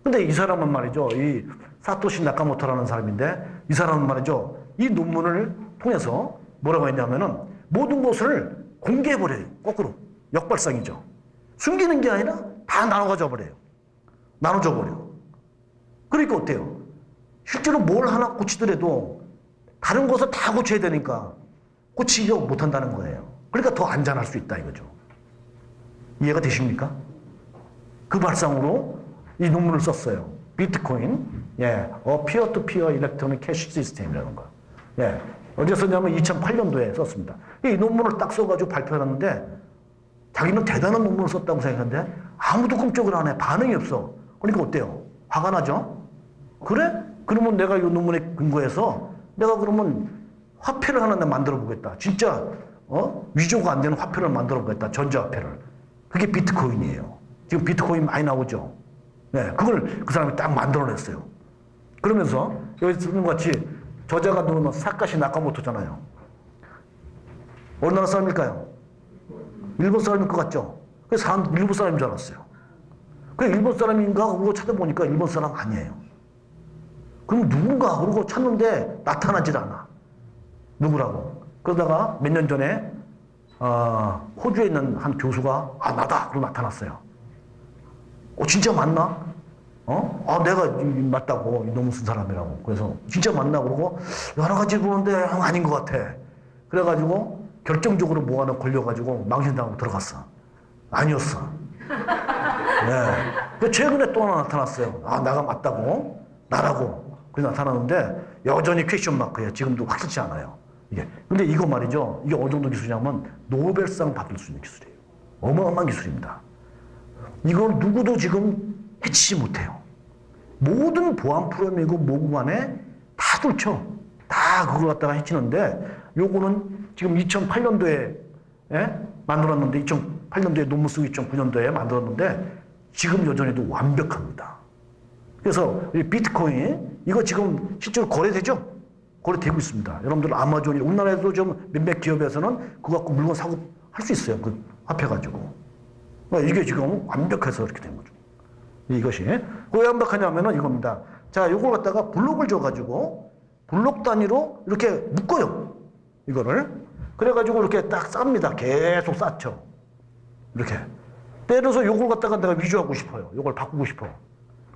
근데 이 사람은 말이죠. 이 사토시 나카모토라는 사람인데 이 사람은 말이죠. 이 논문을 통해서 뭐라고 했냐면은 모든 것을 공개해버려요. 거꾸로. 역발상이죠. 숨기는 게 아니라 다 나눠가져 버려요. 나눠져 버려. 그러니까 어때요? 실제로 뭘 하나 고치더라도 다른 것을 다 고쳐야 되니까 고치지 못한다는 거예요. 그러니까 더 안전할 수 있다 이거죠. 이해가 되십니까? 그 발상으로 이 논문을 썼어요. 비트코인, 예, peer-to-peer electronic cash system이라는 거. 예, 언제 썼냐면 2008년도에 썼습니다. 이 논문을 딱 써가지고 발표했는데 자기는 대단한 논문을 썼다고 생각하는데 아무도 꿈쩍을 안 해. 반응이 없어. 그러니까 어때요? 화가 나죠? 그래? 그러면 내가 이 논문에 근거해서 내가 그러면 화폐를 하나 만들어 보겠다. 진짜 위조가 안 되는 화폐를 만들어 보겠다. 전자화폐를. 그게 비트코인이에요. 지금 비트코인 많이 나오죠? 네, 그걸 그 사람이 딱 만들어냈어요. 그러면서 여기 쓰는 것 같이 저자가 누르면 사카시 나카모토잖아요. 어느 나라 사람일까요? 일본 사람일 것 같죠? 그래서 일본 사람인 줄 알았어요. 그래, 일본 사람인가? 그러고 찾아보니까 일본 사람 아니에요. 그럼 누군가? 그러고 찾는데 나타나질 않아. 누구라고? 그러다가 몇 년 전에 호주에 있는 한 교수가 나다! 그러고 나타났어요. 진짜 맞나? 내가 맞다고, 이 논문 쓴 사람이라고. 그래서 진짜 맞나? 그러고 여러 가지 보는데 아닌 것 같아. 그래가지고 결정적으로 뭐 하나 걸려가지고 망신당하고 들어갔어. 아니었어. 네. 최근에 또 하나 나타났어요. 나가 맞다고. 나라고. 그래서 나타났는데 여전히 퀘스천 마크예요. 지금도 확실치 않아요. 이게. 근데 이거 말이죠. 이게 어느 정도 기술이냐면 노벨상 받을 수 있는 기술이에요. 어마어마한 기술입니다. 이걸 누구도 지금 해치지 못해요. 모든 보안 프로그램이고 뭐고 간에 다 뚫죠. 다 그걸 갖다가 해치는데 요거는 지금 2008년도에 만들었는데 2008년도에 논문 쓰고 2009년도에 만들었는데 지금 여전히도 완벽합니다. 그래서 이 비트코인 이거 지금 실제로 거래되죠? 거래되고 있습니다. 여러분들 아마존이 우리나라에도 좀 몇몇 기업에서는 그거 갖고 물건 사고 할 수 있어요. 그 합해 가지고. 이게 지금 완벽해서 이렇게 된 거죠. 이것이. 왜 완벽하냐면은 이겁니다. 자, 이걸 갖다가 블록을 줘가지고 블록 단위로 이렇게 묶어요. 이거를. 그래가지고 이렇게 딱 쌉니다. 계속 쌓죠. 이렇게. 때려서 이걸 갖다가 내가 위조하고 싶어요. 이걸 바꾸고 싶어.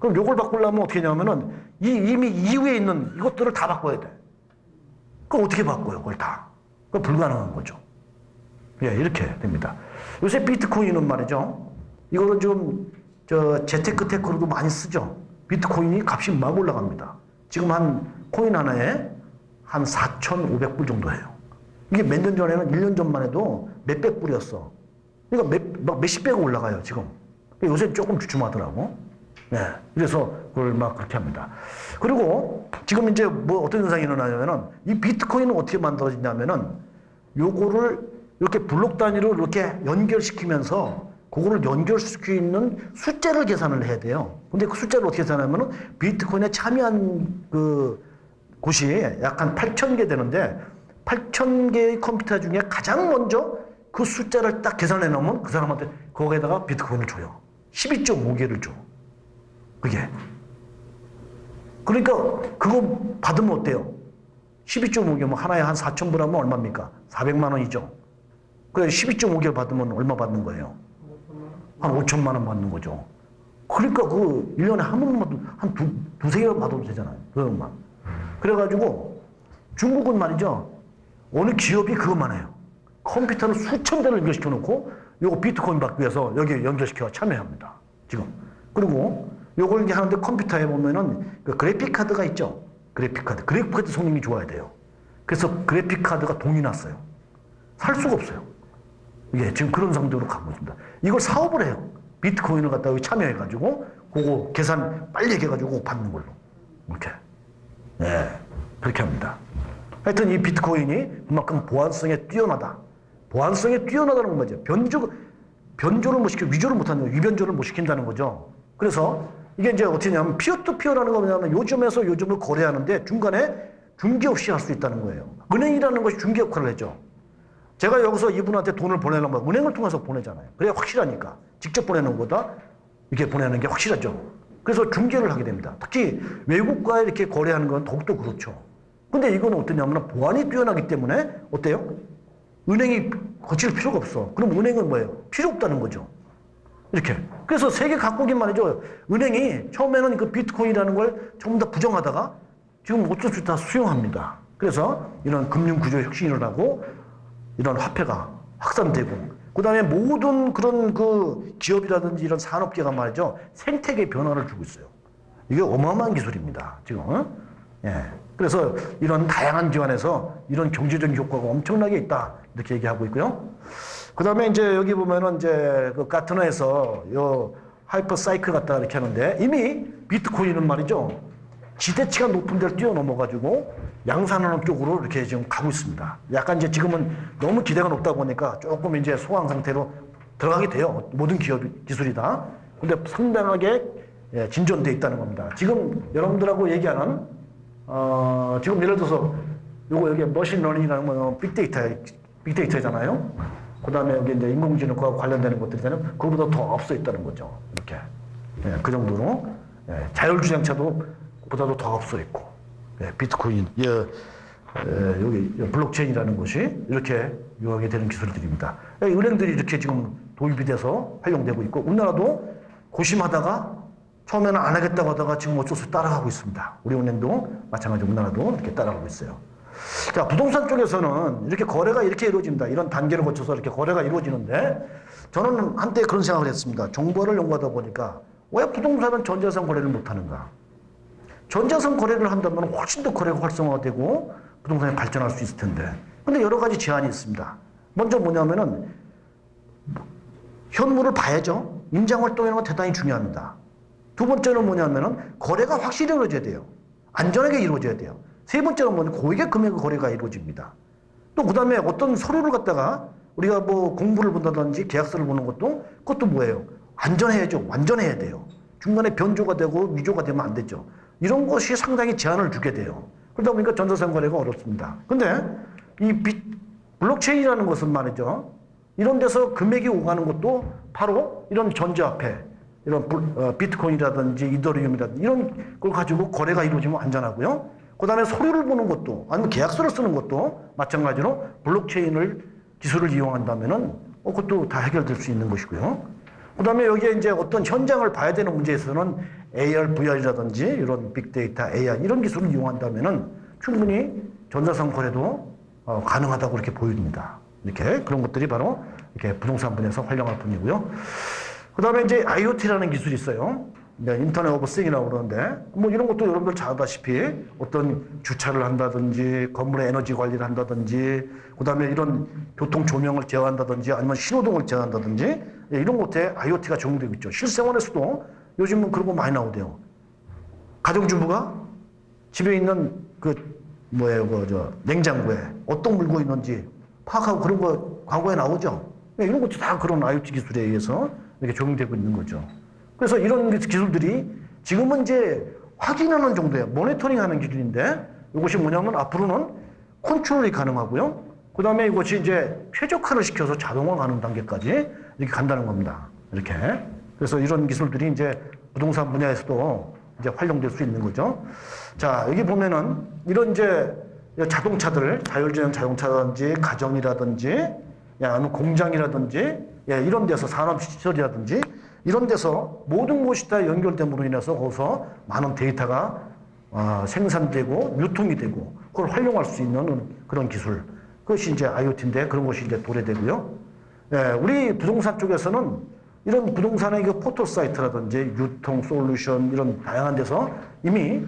그럼 이걸 바꾸려면 어떻게 하냐면은 이미 이후에 있는 이것들을 다 바꿔야 돼. 그럼 어떻게 바꿔요? 그걸 다. 그건 불가능한 거죠. 예, 이렇게 됩니다. 요새 비트코인은 말이죠. 이거는 좀, 재테크 테크로도 많이 쓰죠. 비트코인이 값이 막 올라갑니다. 지금 한 코인 하나에 한 4,500불 정도 해요. 이게 몇 년 전에는 1년 전만 해도 몇백 불이었어. 그러니까 몇십 배가 올라가요, 지금. 요새 조금 주춤하더라고. 네. 그래서 그걸 막 그렇게 합니다. 그리고 지금 이제 뭐 어떤 현상이 일어나냐면은 이 비트코인은 어떻게 만들어지냐면은 요거를 이렇게 블록 단위로 이렇게 연결시키면서 그거를 연결시키는 숫자를 계산을 해야 돼요. 근데 그 숫자를 어떻게 계산하면은 비트코인에 참여한 그 곳이 약 한 8,000개 되는데 8,000개의 컴퓨터 중에 가장 먼저 그 숫자를 딱 계산해 놓으면 그 사람한테 거기에다가 비트코인을 줘요. 12.5개를 줘. 그게. 그러니까 그거 받으면 어때요? 12.5개면 하나에 한 4,000불 하면 얼마입니까? 400만 원이죠. 그래 12.5개를 받으면 얼마 받는 거예요? 한 5천만 원 받는 거죠. 그러니까 그 1년에 한 번만 한 두세 개를 받아도 되잖아요. 그것만. 그래가지고 중국은 말이죠. 어느 기업이 그것만 해요. 컴퓨터를 수천 대를 연결시켜 놓고 요거 비트코인 받기 위해서 여기 연결시켜 참여합니다. 지금. 그리고 요걸 이제 하는데 컴퓨터에 보면은 그 그래픽 카드가 있죠. 그래픽 카드. 그래픽 카드 성능이 좋아야 돼요. 그래서 그래픽 카드가 동이 났어요. 살 수가 없어요. 이게 지금 그런 상태로 가고 있습니다. 이걸 사업을 해요. 비트코인을 갖다 여기 참여해가지고 그거 계산 빨리 해가지고 받는 걸로. 이렇게. 네. 그렇게 합니다. 하여튼 이 비트코인이 그만큼 보안성에 뛰어나다. 보안성에 뛰어나다는 건 뭐죠? 변조를 못 시키고 위조를 못 하는 거예요. 위변조를 못 시킨다는 거죠. 그래서 이게 이제 어떻게 하냐면 피어투피어라는 거 뭐냐면 요즘에서 요즘을 거래하는데 중간에 중개 없이 할 수 있다는 거예요. 은행이라는 것이 중개 역할을 하죠. 제가 여기서 이분한테 돈을 보내려면 은행을 통해서 보내잖아요. 그래야 확실하니까. 직접 보내는 것보다 이렇게 보내는 게 확실하죠. 그래서 중개를 하게 됩니다. 특히 외국과 이렇게 거래하는 건 더욱더 그렇죠. 근데 이건 어떠냐면 보안이 뛰어나기 때문에 어때요? 은행이 거칠 필요가 없어. 그럼 은행은 뭐예요? 필요 없다는 거죠. 이렇게. 그래서 세계 각국이 말이죠. 은행이 처음에는 그 비트코인이라는 걸 전부 다 부정하다가 지금 어쩔 수 다 수용합니다. 그래서 이런 금융구조 혁신을 하고 이런 화폐가 확산되고 그 다음에 모든 그런 그 기업이라든지 이런 산업계가 말이죠. 생태계 변화를 주고 있어요. 이게 어마어마한 기술입니다. 지금. 예. 그래서 이런 다양한 기관에서 이런 경제적인 효과가 엄청나게 있다. 이렇게 얘기하고 있고요. 그 다음에 이제 여기 보면은 이제 그 가트너에서 요 하이퍼 사이클 갖다 이렇게 하는데 이미 비트코인은 말이죠. 지대치가 높은 데를 뛰어넘어가지고 양산하는 쪽으로 이렇게 지금 가고 있습니다. 약간 이제 지금은 너무 기대가 높다 보니까 조금 이제 소강 상태로 들어가게 돼요. 모든 기업 기술이 다. 근데 상당하게 진전돼 있다는 겁니다. 지금 여러분들하고 얘기하는 지금 예를 들어서 요거 여기 머신러닝이라는 건 빅데이터잖아요. 그 다음에 여기 이제 인공지능과 관련되는 것들이잖아요. 그거보다 더 앞서 있다는 거죠. 이렇게. 예, 그 정도로. 예, 자율주행차도 보다도 더 앞서 있고. 예, 비트코인, 여기 블록체인이라는 것이 이렇게 유용하게 되는 기술들입니다. 예, 은행들이 이렇게 지금 도입이 돼서 활용되고 있고, 우리나라도 고심하다가 처음에는 안 하겠다고 하다가 지금 어쩔 수 없이 따라가고 있습니다. 우리 은행도 마찬가지로 우리나라도 이렇게 따라가고 있어요. 자, 부동산 쪽에서는 이렇게 거래가 이렇게 이루어집니다. 이런 단계를 거쳐서 이렇게 거래가 이루어지는데 저는 한때 그런 생각을 했습니다. 정보를 연구하다 보니까 왜 부동산은 전자상 거래를 못하는가? 전자상 거래를 한다면 훨씬 더 거래가 활성화되고 부동산이 발전할 수 있을 텐데. 근데 여러 가지 제한이 있습니다. 먼저 뭐냐면은 현물을 봐야죠. 임장활동이라는 건 대단히 중요합니다. 두 번째는 뭐냐면은 거래가 확실히 이루어져야 돼요. 안전하게 이루어져야 돼요. 세 번째는 뭐냐면 고액의 금액의 거래가 이루어집니다. 또 그 다음에 어떤 서류를 갖다가 우리가 뭐 공부를 본다든지 계약서를 보는 것도 그것도 뭐예요? 안전해야죠. 완전해야 돼요. 중간에 변조가 되고 위조가 되면 안 되죠. 이런 것이 상당히 제한을 주게 돼요. 그러다 보니까 전자상 거래가 어렵습니다. 근데 이 블록체인이라는 것은 말이죠. 이런 데서 금액이 오가는 것도 바로 이런 전자화폐, 이런 비트코인이라든지 이더리움이라든지 이런 걸 가지고 거래가 이루어지면 안전하고요. 그 다음에 서류를 보는 것도 아니면 계약서를 쓰는 것도 마찬가지로 블록체인을 기술을 이용한다면은 그것도 다 해결될 수 있는 것이고요. 그 다음에 여기에 이제 어떤 현장을 봐야 되는 문제에서는 AR, VR이라든지 이런 빅데이터, AI 이런 기술을 이용한다면은 충분히 전자상 거래도 가능하다고 그렇게 보입니다. 이렇게 그런 것들이 바로 이렇게 부동산 분야에서 활용할 뿐이고요. 그 다음에 이제 IoT라는 기술이 있어요. 인터넷 오브 싱이라고 그러는데, 뭐 이런 것도 여러분들 잘 아다시피 어떤 주차를 한다든지, 건물의 에너지 관리를 한다든지, 그 다음에 이런 교통 조명을 제어한다든지, 아니면 신호등을 제어한다든지, 이런 것에 IoT가 적용되고 있죠. 실생활에서도 요즘은 그런 거 많이 나오대요. 가정주부가 집에 있는 냉장고에 어떤 물건이 있는지 파악하고 그런 거 광고에 나오죠. 이런 것도 다 그런 IoT 기술에 의해서 이렇게 적용되고 있는 거죠. 그래서 이런 기술들이 지금은 이제 확인하는 정도예요. 모니터링 하는 기술인데 이것이 뭐냐면 앞으로는 컨트롤이 가능하고요. 그 다음에 이것이 이제 최적화를 시켜서 자동화 가는 단계까지 이렇게 간다는 겁니다. 이렇게. 그래서 이런 기술들이 이제 부동산 분야에서도 이제 활용될 수 있는 거죠. 자, 여기 보면은 이런 이제 자동차들, 자율주행 자동차라든지 가정이라든지 아니면 공장이라든지 이런 데서 산업시설이라든지 이런 데서 모든 것이 다 연결됨으로 인해서 거기서 많은 데이터가 생산되고 유통이 되고 그걸 활용할 수 있는 그런 기술. 그것이 이제 IoT인데 그런 것이 이제 도래되고요. 우리 부동산 쪽에서는 이런 부동산의 그 포털 사이트라든지 유통 솔루션 이런 다양한 데서 이미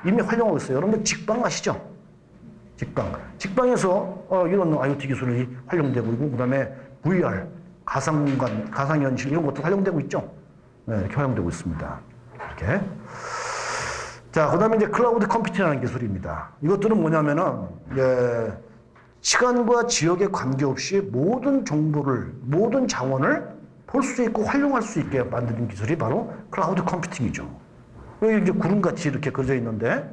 활용하고 있어요. 여러분 직방 아시죠? 직방에서 이런 IoT 기술이 활용되고 있고 그다음에 VR 가상현실 이런 것도 활용되고 있죠. 이렇게 활용되고 있습니다. 이렇게. 자, 그다음에 이제 클라우드 컴퓨팅이라는 기술입니다. 이것들은 뭐냐면은 시간과 지역에 관계없이 모든 정보를 모든 자원을 볼 수 있고 활용할 수 있게 만드는 기술이 바로 클라우드 컴퓨팅이죠. 여기 이제 구름같이 이렇게 그려져 있는데,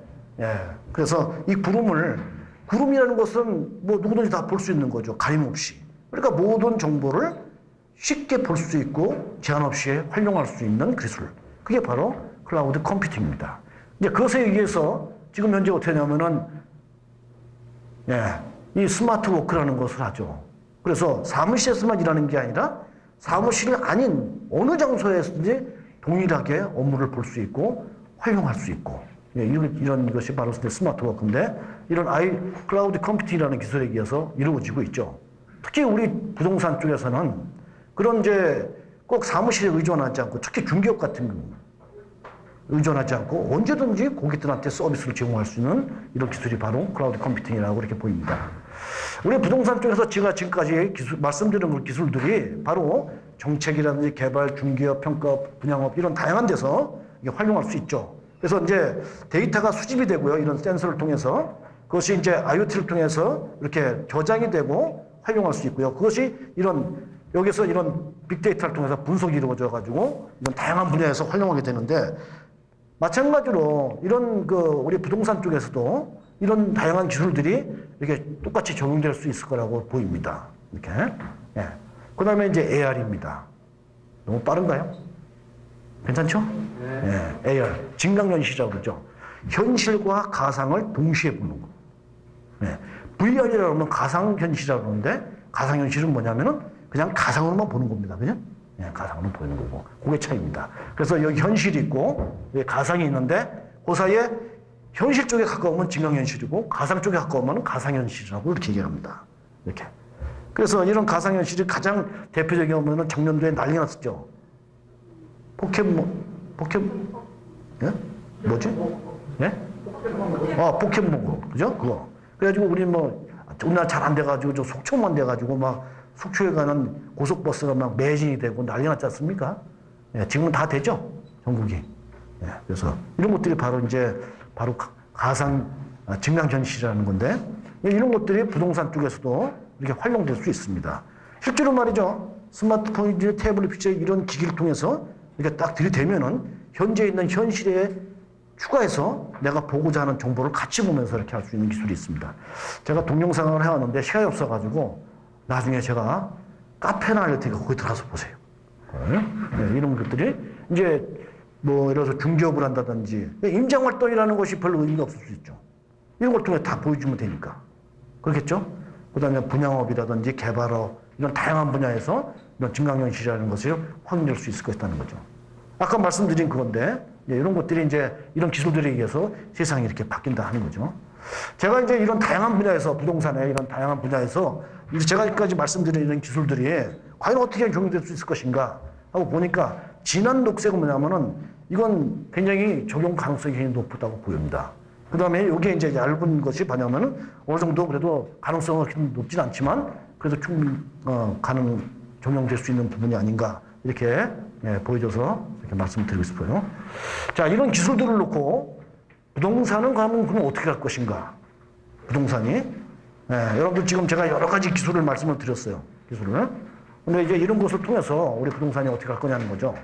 그래서 이 구름이라는 것은 뭐 누구든지 다 볼 수 있는 거죠. 가림 없이. 그러니까 모든 정보를 쉽게 볼 수 있고 제한 없이 활용할 수 있는 기술. 그게 바로 클라우드 컴퓨팅입니다. 이제 그것에 의해서 지금 현재 어떻게 하냐면은, 이 스마트 워크라는 것을 하죠. 그래서 사무실에서만 일하는 게 아니라 사무실이 아닌 어느 장소에서든지 동일하게 업무를 볼 수 있고 활용할 수 있고 이런 것이 바로 스마트 워크인데 이런 클라우드 컴퓨팅이라는 기술에 의해서 이루어지고 있죠. 특히 우리 부동산 쪽에서는 그런 이제 꼭 사무실에 의존하지 않고 특히 중개업 같은 경우 의존하지 않고 언제든지 고객들한테 서비스를 제공할 수 있는 이런 기술이 바로 클라우드 컴퓨팅이라고 이렇게 보입니다. 우리 부동산 쪽에서 제가 지금까지 말씀드린 기술들이 바로 정책이라든지 개발, 중개업, 평가업, 분양업 이런 다양한 데서 활용할 수 있죠. 그래서 이제 데이터가 수집이 되고요. 이런 센서를 통해서 그것이 이제 IoT를 통해서 이렇게 저장이 되고 활용할 수 있고요. 그것이 여기서 이런 빅데이터를 통해서 분석이 이루어져 가지고 이런 다양한 분야에서 활용하게 되는데 마찬가지로 이런 우리 부동산 쪽에서도 이런 다양한 기술들이 이렇게 똑같이 적용될 수 있을 거라고 보입니다. 이렇게. 그 다음에 이제 AR입니다. 너무 빠른가요? 괜찮죠? AR. 증강현실이라고 그러죠. 현실과 가상을 동시에 보는 거. VR이라고 하면 가상현실이라고 그러는데 가상현실은 뭐냐면은 그냥 가상으로만 보는 겁니다. 그냥? 가상으로 보이는 거고. 그게 차이입니다. 그래서 여기 현실이 있고 여기 가상이 있는데 그 사이에 현실 쪽에 가까우면 증강현실이고 가상 쪽에 가까우면 가상현실이라고 이렇게 얘기합니다. 이렇게. 그래서 이런 가상현실이 가장 대표적인 거는 작년도에 난리 났었죠. 뭐지? 포켓몬고. 그죠? 그거. 그래가지고 우리 우리나라 잘 안 돼가지고 좀 속초만 돼가지고 막 속초에 가는 고속버스가 막 매진이 되고 난리 났지 않습니까? 지금은 다 되죠? 전국이. 그래서 이런 것들이 바로 가상 증강현실이라는 건데 이런 것들이 부동산 쪽에서도 이렇게 활용될 수 있습니다. 실제로 말이죠. 스마트폰이나 태블릿 피처 이런 기기를 통해서 이렇게 딱 들이대면은 현재 있는 현실에 추가해서 내가 보고자 하는 정보를 같이 보면서 이렇게 할 수 있는 기술이 있습니다. 제가 동영상을 해왔는데 시간이 없어가지고 나중에 제가 카페나 할 테니까 거기 들어가서 보세요. 이런 것들이 이제 예를 들어서 중개업을 한다든지 임장활동이라는 것이 별로 의미가 없을 수 있죠. 이런 걸 통해 다 보여주면 되니까. 그렇겠죠? 그 다음에 분양업이라든지 개발업 이런 다양한 분야에서 이런 증강현실이라는 것이 확인될 수 있을 것이라는 거죠. 아까 말씀드린 그건데 이런 것들이 이제 이런 기술들에 의해서 세상이 이렇게 바뀐다 하는 거죠. 제가 이제 이런 다양한 분야에서 부동산의 이런 다양한 분야에서 제가 여기까지 말씀드린 이런 기술들이 과연 어떻게 적용될 수 있을 것인가 하고 보니까 진한 녹색은 뭐냐면은 이건 굉장히 적용 가능성이 높다고 보입니다. 그 다음에 여기에 이제 얇은 것이 뭐냐면은 어느 정도 그래도 가능성은 그렇게 높진 않지만 그래도 충분히 적용될 수 있는 부분이 아닌가 이렇게 보여줘서 이렇게 말씀드리고 싶어요. 자, 이런 기술들을 놓고 부동산은 그럼 어떻게 할 것인가? 부동산이. 예, 여러분들 지금 제가 여러 가지 기술을 말씀을 드렸어요. 기술을. 근데 이제 이런 것을 통해서 우리 부동산이 어떻게 할 거냐는 거죠.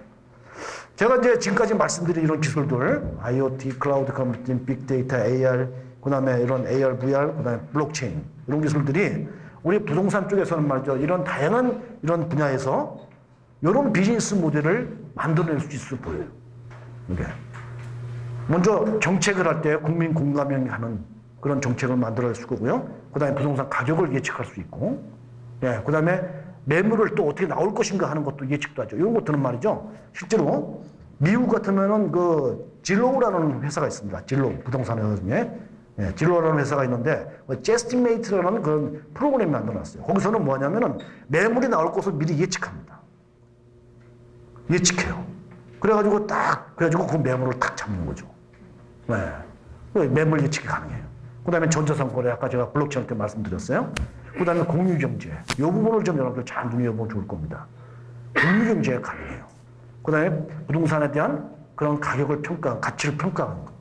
제가 이제 지금까지 말씀드린 이런 기술들, IoT, 클라우드 컴퓨팅, 빅데이터, AR, 그 다음에 이런 AR, VR, 그 다음에 블록체인, 이런 기술들이 우리 부동산 쪽에서는 말이죠. 이런 다양한 이런 분야에서 이런 비즈니스 모델을 만들어낼 수 있을 거예요. 이게. 먼저 정책을 할 때 국민 공감형 하는 그런 정책을 만들어낼 수 있고요. 그 다음에 부동산 가격을 예측할 수 있고, 예, 그 다음에 매물을 또 어떻게 나올 것인가 하는 것도 예측도 하죠. 이런 것들은 말이죠. 실제로 미국 같으면은 그 진로우라는 회사가 있습니다. 진로우 부동산 회사 중에. 예, 진로우라는 회사가 있는데 제스티메이트라는 그런 프로그램을 만들어놨어요. 거기서는 뭐냐면은 매물이 나올 것을 미리 예측합니다. 예측해요. 그래가지고 그래가지고 그 매물을 딱 잡는 거죠. 네. 매물 예측이 가능해요. 그 다음에 전자상거래, 아까 제가 블록체인 때 말씀드렸어요. 그 다음에 공유경제. 이 부분을 좀 여러분들 잘 눈여겨보면 좋을 겁니다. 공유경제가 가능해요. 그 다음에 부동산에 대한 그런 가격을 가치를 평가하는 거.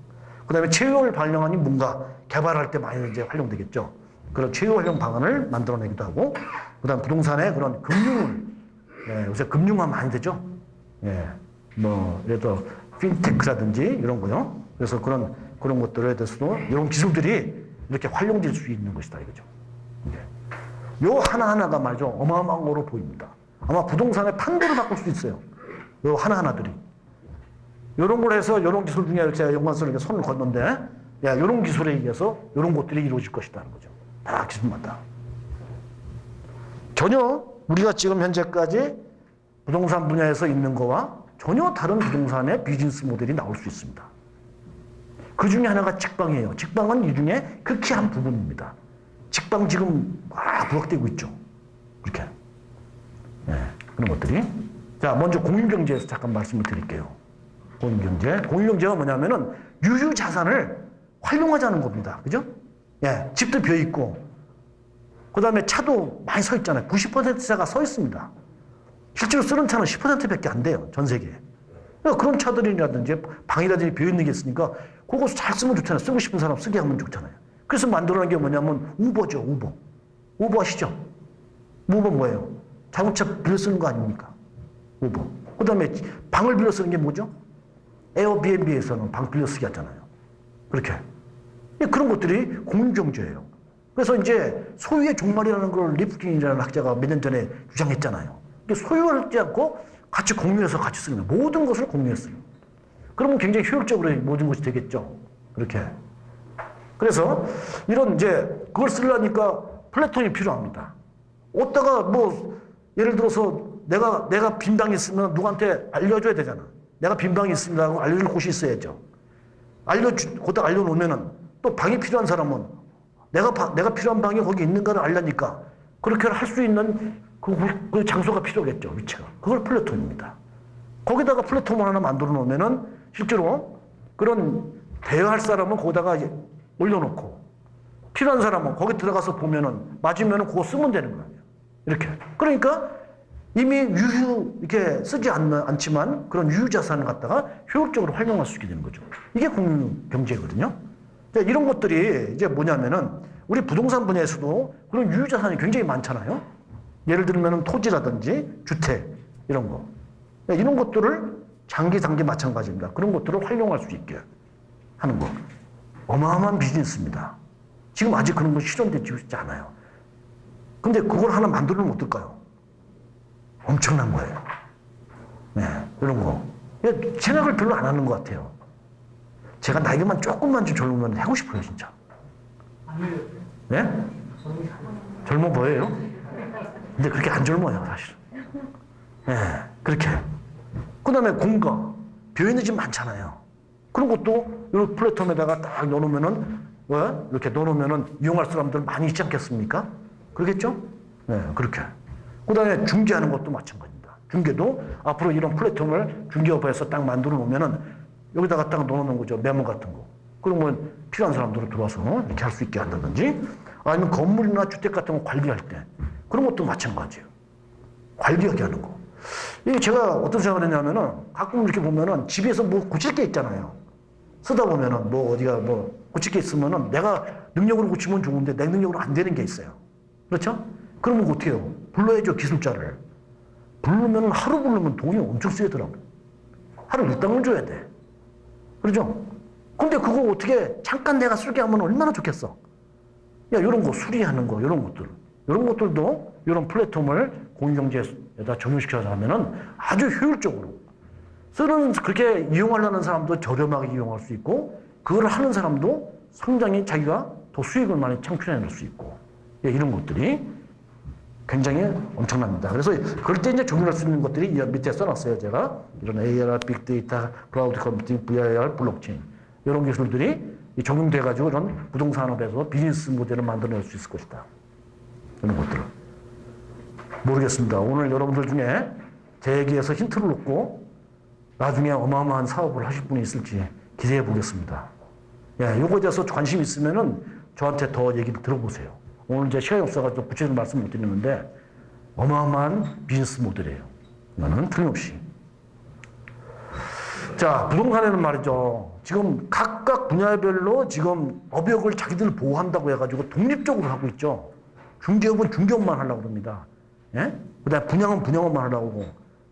그 다음에 채용을 발령하니 뭔가 개발할 때 많이 이제 활용되겠죠. 그런 채용 활용 방안을 만들어내기도 하고, 그 다음 부동산의 그런 금융을, 예, 요새 금융화 많이 되죠. 예, 뭐, 예를 들어, 핀테크라든지 이런 거요. 그래서 그런 것들에 대해서도 이런 기술들이 이렇게 활용될 수 있는 것이다, 이거죠. 예. 요 하나하나가 말이죠. 어마어마한 거로 보입니다. 아마 부동산의 판도를 바꿀 수 있어요. 요 하나하나들이. 요런 걸 해서 요런 기술 중에 이렇게 연관성을 손을 걷는데, 야, 요런 기술에 의해서 요런 것들이 이루어질 것이다는 거죠. 다 기술마다. 전혀 우리가 지금 현재까지 부동산 분야에서 있는 거와 전혀 다른 부동산의 비즈니스 모델이 나올 수 있습니다. 그 중에 하나가 직방이에요. 직방은 이 중에 극히 한 부분입니다. 직방 지금 부각되고 있죠. 이렇게. 네, 그런 것들이. 자, 먼저 공유경제에서 잠깐 말씀을 드릴게요. 공유경제. 공유경제가 뭐냐면은 유휴자산을 활용하자는 겁니다. 그죠? 예, 집도 비어있고, 그 다음에 차도 많이 서 있잖아요. 90% 차가 서 있습니다. 실제로 쓰는 차는 10%밖에 안 돼요. 전 세계에. 그러니까 그런 차들이라든지 방이라든지 비어있는 게 있으니까 그거 잘 쓰면 좋잖아요. 쓰고 싶은 사람 쓰게 하면 좋잖아요. 그래서 만들어낸 게 뭐냐면 우버죠. 우버. 우버 아시죠? 우버 뭐예요? 자동차 빌려 쓰는 거 아닙니까? 우버. 그 다음에 방을 빌려 쓰는 게 뭐죠? 에어비앤비에서는 방 빌려 쓰게 하잖아요. 그렇게. 그런 것들이 공유경제예요. 그래서 이제 소유의 종말이라는 걸 리프킨이라는 학자가 몇 년 전에 주장했잖아요. 소유하지 않고 같이 공유해서 같이 쓰는 거예요. 모든 것을 공유했어요. 그러면 굉장히 효율적으로 모든 것이 되겠죠. 그렇게. 그래서 이런 이제 그걸 쓰려니까 플랫폼이 필요합니다. 어디다가 뭐 예를 들어서 내가 빈 방이 있으면 누구한테 알려줘야 되잖아. 내가 빈 방이 있습니다 하고 알려줄 곳이 있어야죠. 거기다 알려놓으면은 또 방이 필요한 사람은 내가 필요한 방이 거기 있는가를 알려니까 그렇게 할 수 있는 그 장소가 필요하겠죠. 위치가. 그걸 플랫폼입니다. 거기다가 플랫폼을 하나 만들어 놓으면은 실제로 그런 대여할 사람은 거기다가 올려놓고 필요한 사람은 거기 들어가서 보면은 맞으면은 그거 쓰면 되는 거 아니에요. 이렇게. 그러니까 이미 이렇게 쓰지 않지만 그런 유휴자산을 갖다가 효율적으로 활용할 수 있게 되는 거죠. 이게 공유경제거든요. 이런 것들이 이제 뭐냐면은 우리 부동산 분야에서도 그런 유휴자산이 굉장히 많잖아요. 예를 들면 토지라든지 주택 이런 거. 이런 것들을 장기 마찬가지입니다. 그런 것들을 활용할 수 있게 하는 거. 어마어마한 비즈니스입니다. 지금 아직 그런 거 실현되지 않아요. 근데 그걸 하나 만들면 어떨까요? 엄청난 거예요. 네, 이런 거. 생각을 별로 안 하는 것 같아요. 제가 나이만 조금만 좀 젊으면 하고 싶어요, 진짜. 네? 젊어 보여요? 근데 그렇게 안 젊어요, 사실은. 네, 그렇게. 그 다음에 공가. 비어있는 집 많잖아요. 그런 것도 이런 플랫폼에다가 딱 넣어놓으면은, 이렇게 넣어놓으면은 이용할 사람들 많이 있지 않겠습니까? 그러겠죠? 네, 그렇게. 그 다음에 중개하는 것도 마찬가지입니다. 중개도 앞으로 이런 플랫폼을 중개업에서 딱 만들어 놓으면은 여기다가 딱 넣어놓는 거죠. 메모 같은 거. 그러면 필요한 사람들을 들어와서 이렇게 할 수 있게 한다든지 아니면 건물이나 주택 같은 거 관리할 때 그런 것도 마찬가지예요. 관리하게 하는 거. 이게 제가 어떤 생각을 했냐면은 가끔 이렇게 보면은 집에서 뭐 고칠 게 있잖아요. 쓰다 보면은 뭐 어디가 뭐 고칠 게 있으면은 내가 능력으로 고치면 좋은데 내 능력으로 안 되는 게 있어요. 그렇죠? 그러면 어떻게 해요? 불러야죠, 기술자를. 부르면 하루 부르면 돈이 엄청 쓰더라고요. 하루 일당을 줘야 돼. 그렇죠? 근데 그거 어떻게 잠깐 내가 쓸게 하면 얼마나 좋겠어. 야, 이런 거 수리하는 거, 이런 것들. 이런 것들도 이런 플랫폼을 공인경제에다 적용시켜서 하면은 아주 효율적으로 그렇게 이용하려는 사람도 저렴하게 이용할 수 있고 그걸 하는 사람도 상당히 자기가 더 수익을 많이 창출해낼 수 있고 예, 이런 것들이 굉장히 엄청납니다. 그래서 그럴 때 이제 적용할 수 있는 것들이 이 밑에 써놨어요. 제가 이런 AR, 빅데이터, 클라우드 컴퓨팅, VIR, 블록체인 이런 기술들이 적용돼가지고 이런 부동산업에서 비즈니스 모델을 만들어낼 수 있을 것이다. 이런 것들을 모르겠습니다. 오늘 여러분들 중에 제 얘기에서 힌트를 얻고 나중에 어마어마한 사업을 하실 분이 있을지 기대해 보겠습니다. 예, 요거에 대해서 관심 있으면은 저한테 더 얘기를 들어보세요. 오늘 이제 시간이 없어가지고 구체적으로 말씀 못 드리는데 어마어마한 비즈니스 모델이에요. 이거는 틀림없이. 자, 부동산에는 말이죠. 지금 각각 분야별로 지금 업역을 자기들 보호한다고 해가지고 독립적으로 하고 있죠. 중개업은 중개업만 하려고 그럽니다. 예? 그 다음에 분양은 분양업만 하려고 하고.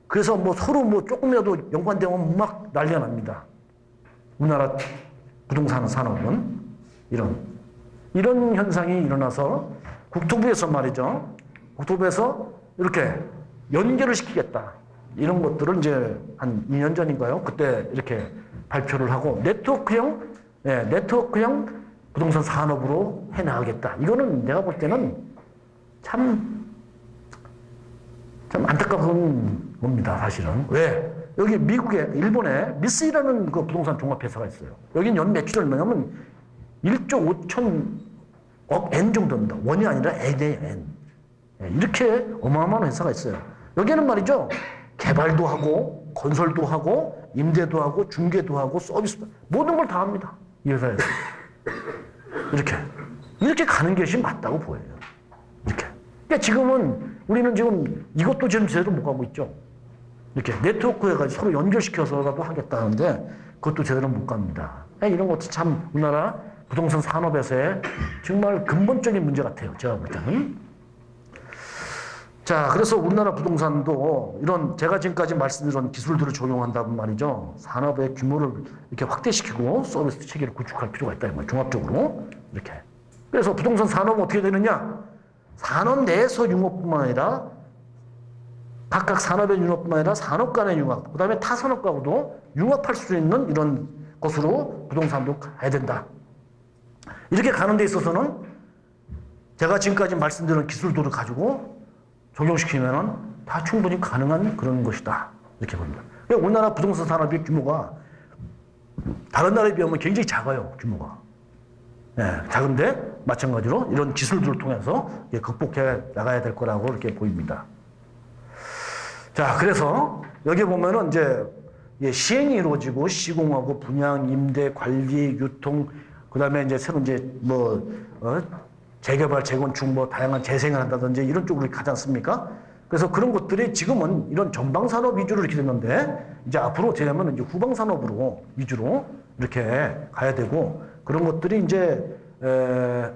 그래서 뭐 서로 뭐 조금이라도 연관되면 막 난리가 납니다. 우리나라 부동산 산업은 이런 현상이 일어나서 국토부에서 말이죠. 국토부에서 이렇게 연결을 시키겠다. 이런 것들을 이제 한 2년 전인가요? 그때 이렇게 발표를 하고 네트워크형 부동산 산업으로 해나가겠다. 이거는 내가 볼 때는 참 안타까운 겁니다, 사실은. 왜? 여기 일본에 미쓰이라는 그 부동산 종합회사가 있어요. 여긴 연 매출이 얼마냐면 1조 5천억 엔 정도입니다. 원이 아니라 N이에요, N. 이렇게 어마어마한 회사가 있어요. 여기는 말이죠. 개발도 하고, 건설도 하고, 임대도 하고, 중개도 하고, 서비스도 모든 걸 다 합니다. 이 회사에서. 이렇게 가는 것이 맞다고 보여요. 이렇게. 그러니까 우리는 지금 이것도 지금 제대로 못 가고 있죠. 이렇게 네트워크 해가지고 서로 연결시켜서라도 하겠다는데 그것도 제대로 못 갑니다. 이런 것도 참 우리나라 부동산 산업에서의 정말 근본적인 문제 같아요. 제가 볼 때는. 자, 그래서 우리나라 부동산도 이런 제가 지금까지 말씀드린 기술들을 적용한다면 말이죠. 산업의 규모를 이렇게 확대시키고 서비스 체계를 구축할 필요가 있다. 종합적으로. 이렇게. 그래서 부동산 산업은 어떻게 되느냐? 산업 내에서 융합뿐만 아니라 각각 산업의 융합뿐만 아니라 산업 간의 융합, 그 다음에 타 산업과도 융합할 수 있는 이런 것으로 부동산도 가야 된다. 이렇게 가는 데 있어서는 제가 지금까지 말씀드린 기술들을 가지고 적용시키면 다 충분히 가능한 그런 것이다. 이렇게 봅니다. 그러니까 우리나라 부동산 산업의 규모가 다른 나라에 비하면 굉장히 작아요. 규모가. 예, 작은데 마찬가지로 이런 기술들을 통해서 극복해 나가야 될 거라고 이렇게 보입니다. 자, 그래서 여기 보면은 이제 시행이 이루어지고 시공하고 분양, 임대, 관리, 유통, 그 다음에 이제 새로 이제 재개발, 재건축, 다양한 재생을 한다든지 이런 쪽으로 가지 않습니까? 그래서 그런 것들이 지금은 이런 전방산업 위주로 이렇게 됐는데 이제 앞으로 되면 이제 후방산업으로 위주로 이렇게 가야 되고 그런 것들이 이제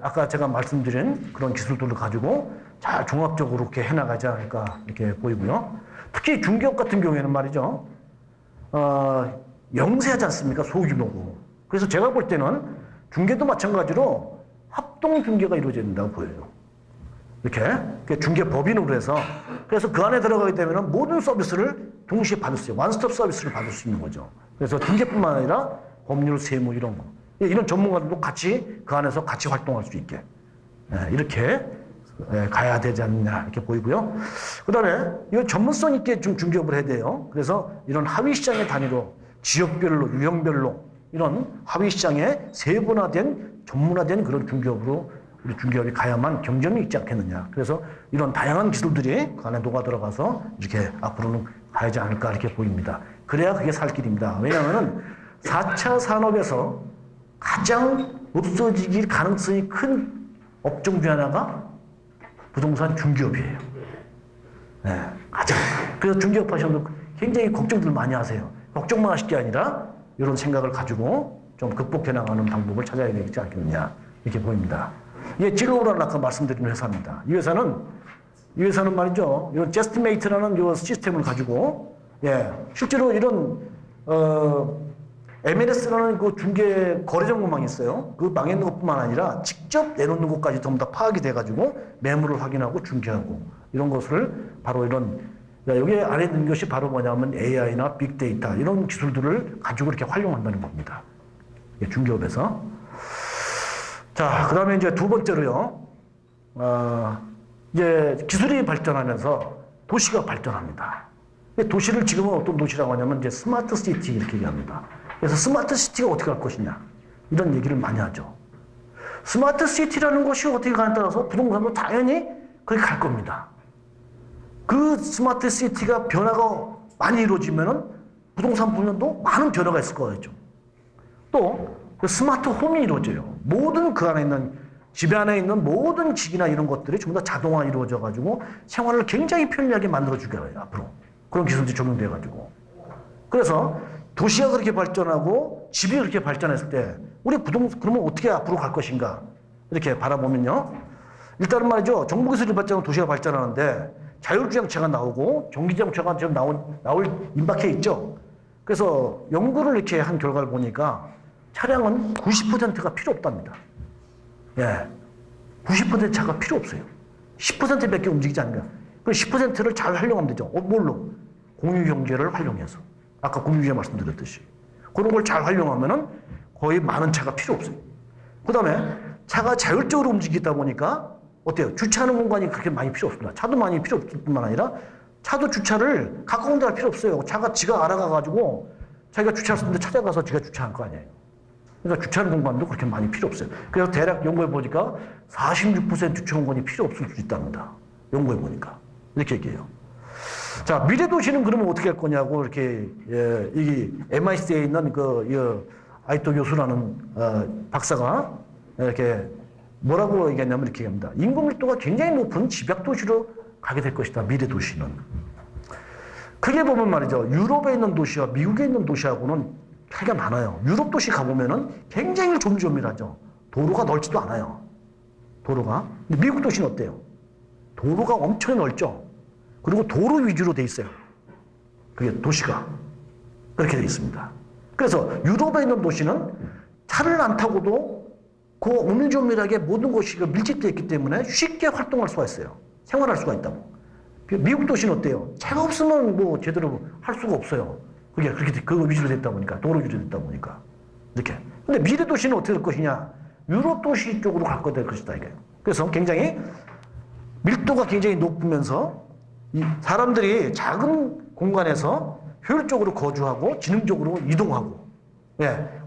아까 제가 말씀드린 그런 기술들을 가지고 잘 종합적으로 이렇게 해나가지 않을까 이렇게 보이고요. 특히 중개업 같은 경우에는 말이죠. 영세하지 않습니까? 소규모고. 그래서 제가 볼 때는 중개도 마찬가지로 합동 중개가 이루어져야 된다고 보여요. 이렇게 중개법인으로 해서 그래서 그 안에 들어가게 되면 모든 서비스를 동시에 받을 수 있어요. 원스톱 서비스를 받을 수 있는 거죠. 그래서 중개뿐만 아니라 법률, 세무 이런 거. 이런 전문가들도 같이 그 안에서 같이 활동할 수 있게 이렇게 가야 되지 않느냐 이렇게 보이고요. 그 다음에 이건 전문성 있게 좀 중개업을 해야 돼요. 그래서 이런 하위 시장의 단위로 지역별로 유형별로 이런 하위 시장에 세분화된 전문화된 그런 중개업으로 우리 중개업이 가야만 경쟁력이 있지 않겠느냐. 그래서 이런 다양한 기술들이 그 안에 녹아 들어가서 이렇게 앞으로는 가야지 않을까 이렇게 보입니다. 그래야 그게 살 길입니다. 왜냐하면 4차 산업에서 가장 없어지길 가능성이 큰 업종 중 하나가 부동산 중개업이에요. 네, 가장. 그래서 중개업 하시는 분들 굉장히 걱정들 많이 하세요. 걱정만 하실 게 아니라 이런 생각을 가지고 좀 극복해 나가는 방법을 찾아야 되지 않겠느냐 이렇게 보입니다. 이게 찔러오라는 아까 말씀드린 회사입니다. 이 회사는 말이죠. 이 제스트메이트라는 이 시스템을 가지고 실제로 이런 MLS라는 그 중개 거래 정보망이 있어요. 그 망에 있는 것뿐만 아니라 직접 내놓는 것까지 전부 다 파악이 돼가지고 매물을 확인하고 중개하고 이런 것을 바로 이런 여기 안에 있는 것이 바로 뭐냐면 AI나 빅데이터 이런 기술들을 가지고 이렇게 활용한다는 겁니다. 중개업에서. 자, 그 다음에 이제 두 번째로요. 이제 기술이 발전하면서 도시가 발전합니다. 도시를 지금은 어떤 도시라고 하냐면 이제 스마트 시티 이렇게 얘기합니다. 그래서 스마트 시티가 어떻게 할 것이냐 이런 얘기를 많이 하죠. 스마트 시티라는 것이 어떻게 가냐에 따라서 부동산도 당연히 그렇게 갈 겁니다. 그 스마트 시티가 변화가 많이 이루어지면은 부동산 분야도 많은 변화가 있을 거겠죠. 또 그 스마트 홈이 이루어져요. 모든 그 안에 있는 집 안에 있는 모든 기기나 이런 것들이 전부 다 자동화 이루어져 가지고 생활을 굉장히 편리하게 만들어 주게 해요. 앞으로 그런 기술들이 적용돼 가지고. 그래서 도시가 그렇게 발전하고 집이 그렇게 발전했을 때 우리 부동산 그러면 어떻게 앞으로 갈 것인가 이렇게 바라보면요. 일단은 말이죠. 정보기술이 발전하고 도시가 발전하는데 자율주행차가 나오고 전기자동차가 지금 나올 임박해 있죠. 그래서 연구를 이렇게 한 결과를 보니까 차량은 90%가 필요 없답니다. 90% 차가 필요 없어요. 10%밖에 움직이지 않는 거야. 그 10%를 잘 활용하면 되죠. 뭘로? 공유경제를 활용해서. 아까 공유경제 말씀드렸듯이. 그런 걸 잘 활용하면은 거의 많은 차가 필요 없어요. 그 다음에 차가 자율적으로 움직이다 보니까 어때요? 주차하는 공간이 그렇게 많이 필요 없습니다. 차도 많이 필요 없을 뿐만 아니라 차도 주차를 가까운 데 할 필요 없어요. 차가 지가 알아가가지고 자기가 주차할 수 있는데 찾아가서 지가 주차할 거 아니에요. 그러니까 주차하는 공간도 그렇게 많이 필요 없어요. 그래서 대략 연구해 보니까 46% 주차 공간이 필요 없을 수 있답니다. 연구해 보니까. 이렇게 얘기해요. 자, 미래 도시는 그러면 어떻게 할 거냐고 이렇게, 이 MIC에 있는 아이토 교수라는 박사가 이렇게 뭐라고 얘기했냐면 이렇게 얘기합니다. 인구 밀도가 굉장히 높은 집약 도시로 가게 될 것이다. 미래 도시는. 크게 보면 말이죠. 유럽에 있는 도시와 미국에 있는 도시하고는 차이가 많아요. 유럽 도시 가보면은 굉장히 조밀조밀하죠. 도로가 넓지도 않아요. 도로가. 근데 미국 도시는 어때요? 도로가 엄청 넓죠. 그리고 도로 위주로 돼 있어요. 그게 도시가. 그렇게 돼 있습니다. 그래서 유럽에 있는 도시는 차를 안 타고도 그 오밀조밀하게 모든 것이 밀집되어 있기 때문에 쉽게 활동할 수가 있어요. 생활할 수가 있다고. 미국 도시는 어때요? 차가 없으면 뭐 제대로 할 수가 없어요. 그게 그렇게 그 위주로 됐다 보니까 도로 위주로 됐다 보니까 이렇게. 근데 미래 도시는 어떻게 될 것이냐? 유럽 도시 쪽으로 갈 것이다 이게. 그래서 굉장히 밀도가 굉장히 높으면서 이 사람들이 작은 공간에서 효율적으로 거주하고 지능적으로 이동하고,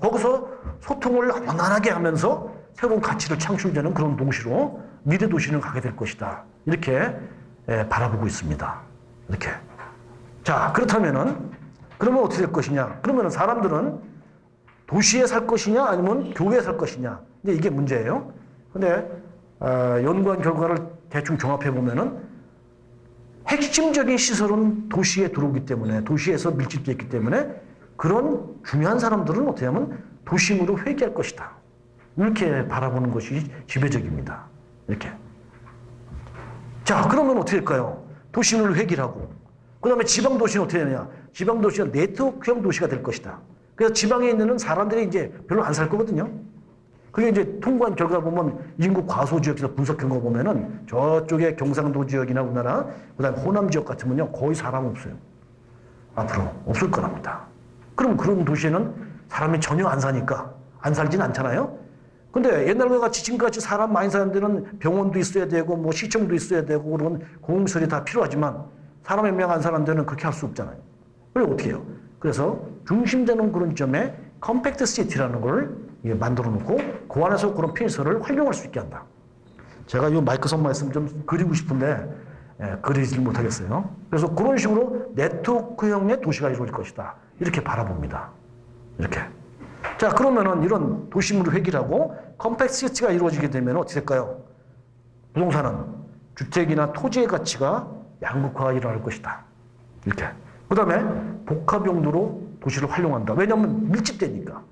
거기서 소통을 원활하게 하면서 새로운 가치를 창출되는 그런 도시로 미래 도시는 가게 될 것이다. 이렇게 바라보고 있습니다. 이렇게. 자, 그렇다면은. 그러면 어떻게 될 것이냐? 그러면 사람들은 도시에 살 것이냐 아니면 교외에 살 것이냐? 이제 이게 문제예요. 근데 연구한 결과를 대충 종합해 보면은 핵심적인 시설은 도시에 들어오기 때문에 도시에서 밀집되어 있기 때문에 그런 중요한 사람들은 어떻게 하면 도심으로 회귀할 것이다. 이렇게 바라보는 것이 지배적입니다. 이렇게. 자, 그러면 어떻게 될까요? 도심을 회귀를 하고 그 다음에 지방도시는 어떻게 되느냐? 지방도시가 네트워크형 도시가 될 것이다. 그래서 지방에 있는 사람들이 이제 별로 안 살 거거든요. 그게 이제 통과한 결과 보면 인구 과소 지역에서 분석한 거 보면은 저쪽에 경상도 지역이나 우리나라, 그 다음에 호남 지역 같으면요. 거의 사람 없어요. 앞으로 없을 거랍니다. 그럼 그런 도시에는 사람이 전혀 안 사니까 안 살진 않잖아요. 근데 옛날과 같이 지금같이 사람 많이 사는 데는 병원도 있어야 되고 뭐 시청도 있어야 되고 그런 공공시설이 다 필요하지만 사람 몇 명 안 사는 데는 그렇게 할 수 없잖아요. 그럼 어떻게 해요? 그래서 중심되는 그런 점에 컴팩트 시티라는 걸 만들어 놓고 그 안에서 그런 편의시설을 활용할 수 있게 한다. 제가 이 마이크 선만 있으면 좀 그리고 싶은데 그리질 못하겠어요. 그래서 그런 식으로 네트워크형의 도시가 이루어질 것이다. 이렇게 바라봅니다. 이렇게. 자, 그러면은 이런 도심으로 회귀하고 컴팩트 시티가 이루어지게 되면 어떻게 될까요? 부동산은 주택이나 토지의 가치가 양극화가 일어날 것이다. 이렇게. 그 다음에 복합 용도로 도시를 활용한다. 왜냐하면 밀집되니까.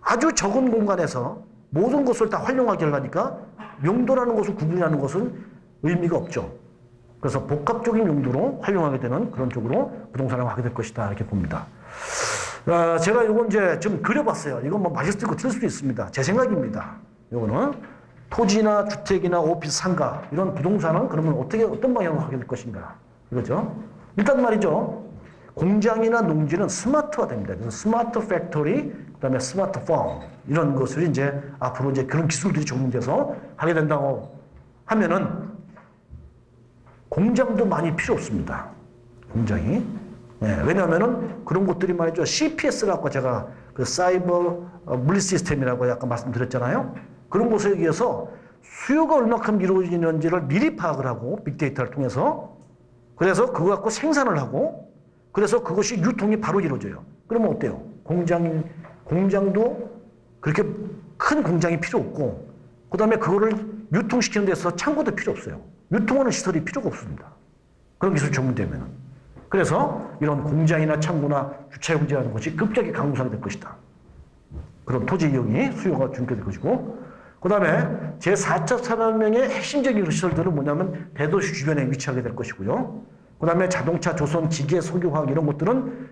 아주 적은 공간에서 모든 것을 다 활용하게 하려니까 용도라는 것을 구분하는 것은 의미가 없죠. 그래서 복합적인 용도로 활용하게 되는 그런 쪽으로 부동산을 하게 될 것이다. 이렇게 봅니다. 제가 이건 이제 좀 그려봤어요. 이건 뭐 맞을 수도 있고 틀릴 수도 있습니다. 제 생각입니다. 이거는 토지나 주택이나 오피스 상가 이런 부동산은 그러면 어떤 방향으로 하게 될 것인가. 이거죠. 일단 말이죠. 공장이나 농지는 스마트화 됩니다. 그래서 스마트 팩토리, 그 다음에 스마트 펌, 이런 것을 이제 앞으로 이제 그런 기술들이 적용돼서 하게 된다고 하면은 공장도 많이 필요 없습니다. 공장이. 네, 왜냐하면은 그런 것들이 말이죠. CPS라고 제가 그 사이버 물리 시스템이라고 약간 말씀드렸잖아요. 그런 것에 의해서 수요가 얼마큼 이루어지는지를 미리 파악을 하고 빅데이터를 통해서 그래서 그거 갖고 생산을 하고 그래서 그것이 유통이 바로 이루어져요. 그러면 어때요? 공장도 그렇게 큰 공장이 필요 없고 그 다음에 그거를 유통시키는 데서 창고도 필요 없어요. 유통하는 시설이 필요가 없습니다. 그런 기술이 적용되면은. 그래서 이런 공장이나 창고나 주차용지라는 것이 급격히 강조하게 될 것이다. 그런 토지 이용이 수요가 증가될 것이고 그 다음에 제4차 산업혁명의 핵심적인 시설들은 뭐냐면 대도시 주변에 위치하게 될 것이고요. 그 다음에 자동차, 조선, 기계, 석유화학 이런 것들은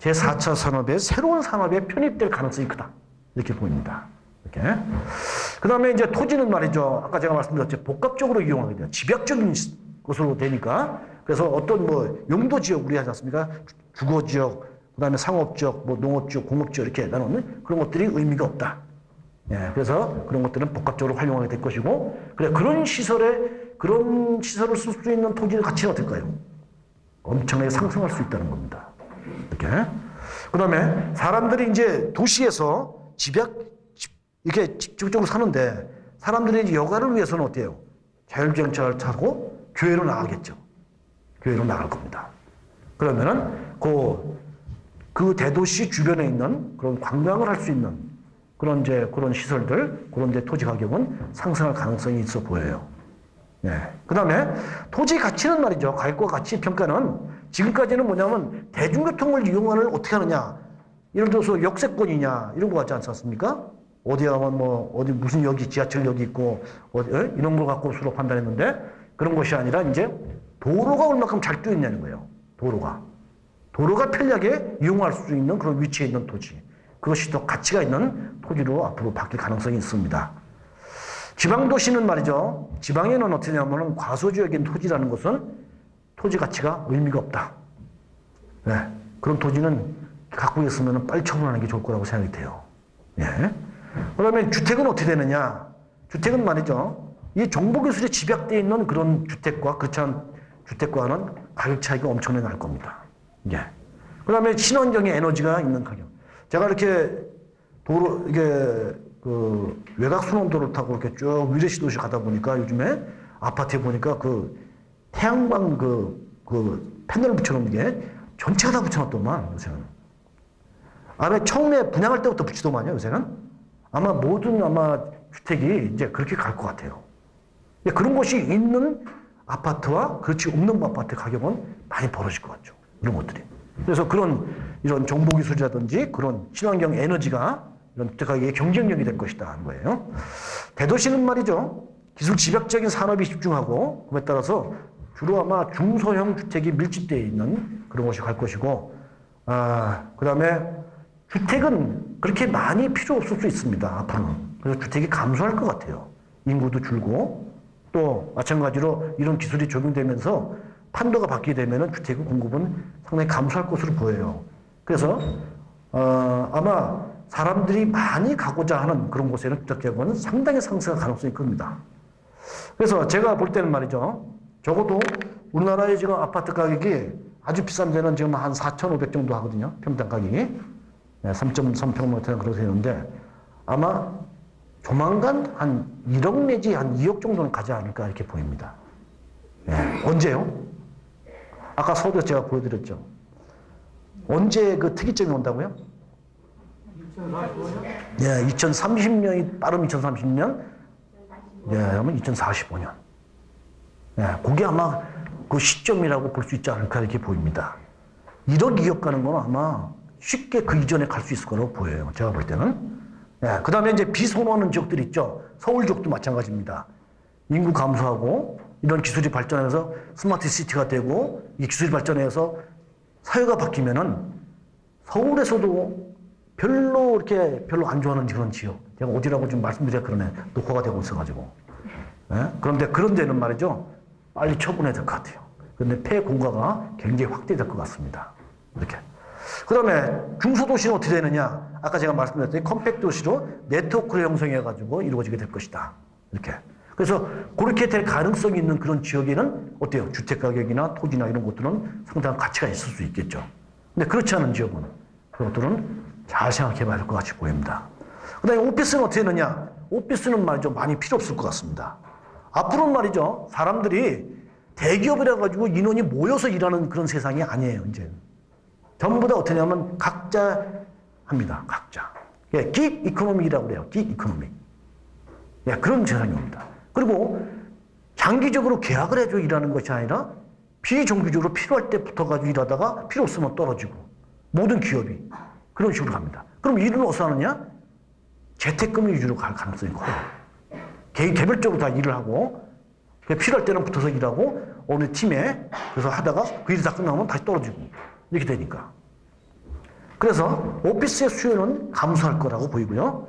제4차 산업의 새로운 산업에 편입될 가능성이 크다. 이렇게 보입니다. 이렇게. 그 다음에 이제 토지는 말이죠. 아까 제가 말씀드렸죠. 복합적으로 이용하게 돼요. 집약적인 것으로 되니까. 그래서 어떤 뭐 용도 지역 우리 하지 않습니까? 주거 지역, 그 다음에 상업 지역, 뭐 농업 지역, 공업 지역 이렇게 나누는 그런 것들이 의미가 없다. 예, 그래서 그런 것들은 복합적으로 활용하게 될 것이고, 그래, 그런 시설을 쓸 수 있는 토지의 가치가 어떨까요? 엄청나게 상승할 수 있다는 겁니다. 이렇게. 그 다음에 사람들이 이제 도시에서 이렇게 집중적으로 사는데, 사람들이 이제 여가를 위해서는 어때요? 자율주행차를 타고 교회로 나가겠죠. 교회로 나갈 겁니다. 그러면은 그 대도시 주변에 있는 그런 관광을 할 수 있는 그런 시설들, 그런 데 토지 가격은 상승할 가능성이 있어 보여요. 네. 그 다음에 토지 가치는 말이죠. 가격과 가치 평가는 지금까지는 뭐냐면 대중교통을 이용을 어떻게 하느냐. 예를 들어서 역세권이냐, 이런 거 같지 않습니까? 어디 가면 어디 무슨 역이, 지하철역이 있고, 이런 걸 갖고 수로 판단했는데 그런 것이 아니라 이제 도로가 얼마큼 잘 뚫려 있냐는 거예요. 도로가 편리하게 이용할 수 있는 그런 위치에 있는 토지. 그것이 더 가치가 있는 토지로 앞으로 바뀔 가능성이 있습니다. 지방도시는 말이죠. 지방에는 어떻게 되냐면 과소지역인 토지라는 것은 토지 가치가 의미가 없다. 네. 그런 토지는 갖고 있으면 빨리 처분하는 게 좋을 거라고 생각이 돼요. 예. 그 다음에 주택은 어떻게 되느냐. 주택은 말이죠. 이 정보기술에 집약되어 있는 그런 주택과 그렇지 않은 주택과는 가격 차이가 엄청나게 날 겁니다. 예. 그 다음에 친환경의 에너지가 있는 가격. 제가 이렇게 외곽순환도로를 타고 이렇게 쭉 위례시도시 가다 보니까 요즘에 아파트에 보니까 그 태양광 패널 붙여놓은 게 전체가 다 붙여놨더만, 요새는. 안에 처음에 분양할 때부터 붙이더만요, 요새는. 모든 주택이 이제 그렇게 갈 것 같아요. 그런 것이 있는 아파트와 그렇지 없는 아파트 가격은 많이 벌어질 것 같죠. 이런 것들이. 그래서 이런 정보기술이라든지 그런 친환경 에너지가 이런 주택 가격의 경쟁력이 될 것이다 하는 거예요. 대도시는 말이죠. 기술 집약적인 산업이 집중하고 그에 따라서 주로 중소형 주택이 밀집되어 있는 그런 곳이 갈 것이고, 그 다음에 주택은 그렇게 많이 필요 없을 수 있습니다. 앞으로는. 그래서 주택이 감소할 것 같아요. 인구도 줄고 또 마찬가지로 이런 기술이 적용되면서 판도가 바뀌게 되면 주택의 공급은 상당히 감소할 것으로 보여요. 그래서 아마 사람들이 많이 가고자 하는 그런 곳에는 주택 가격은 상당히 상승할 가능성이 큽니다. 그래서 제가 볼 때는 말이죠. 적어도 우리나라의 지금 아파트 가격이 아주 비싼 데는 지금 한 4,500 정도 하거든요. 평당 가격이. 3.3평미터 그렇게 되는데 아마 조만간 한 1억 내지 한 2억 정도는 가지 않을까 이렇게 보입니다. 언제요? 아까 서울에서 제가 보여드렸죠. 언제 그 특이점이 온다고요? 2045년? 2030년이 빠르면 2030년? 그러면 2045년. 그게 아마 그 시점이라고 볼 수 있지 않을까 이렇게 보입니다. 1억 2억 가는 건 아마 쉽게 그 이전에 갈 수 있을 거라고 보여요. 제가 볼 때는. 예, 그 다음에 이제 비선호하는 지역들 있죠. 서울 지역도 마찬가지입니다. 인구 감소하고 이런 기술이 발전해서 스마트 시티가 되고 이 기술이 발전해서 사회가 바뀌면은 서울에서도 별로 안 좋아하는 그런 지역. 제가 어디라고 좀 말씀드려야 그러네. 녹화가 되고 있어가지고. 예? 그런데 그런 데는 말이죠. 빨리 처분해야 될 것 같아요. 그런데 폐 공가가 굉장히 확대될 것 같습니다. 이렇게. 그 다음에 중소도시는 어떻게 되느냐. 아까 제가 말씀드렸더니 컴팩트 도시로 네트워크를 형성해가지고 이루어지게 될 것이다. 이렇게. 그래서 그렇게 될 가능성이 있는 그런 지역에는 어때요? 주택 가격이나 토지나 이런 것들은 상당한 가치가 있을 수 있겠죠. 근데 그렇지 않은 지역은 그런 것들은 잘 생각해 봐야 될 것 같이 보입니다. 그 다음에 오피스는 어떻게 되느냐. 오피스는 말이죠. 많이 필요 없을 것 같습니다. 앞으로는 말이죠. 사람들이 대기업이라 가지고 인원이 모여서 일하는 그런 세상이 아니에요. 이제 전부 다 어떻게 하냐면 각자 합니다. 각자. 예, 긱 이코노미라고 그래요. 긱 이코노미. 예, 그런 세상이 옵니다. 그리고 장기적으로 계약을 해줘 일하는 것이 아니라 비정규적으로 필요할 때 붙어가지고 일하다가 필요 없으면 떨어지고 모든 기업이 그런 식으로 갑니다. 그럼 일은 어디서 하느냐? 재택근무 위주로 갈 가능성이 커요. 개별적으로 다 일을 하고 필요할 때는 붙어서 일하고 어느 팀에 그래서 하다가 그 일이 다 끝나면 다시 떨어지고 이렇게 되니까. 그래서 오피스의 수요는 감소할 거라고 보이고요.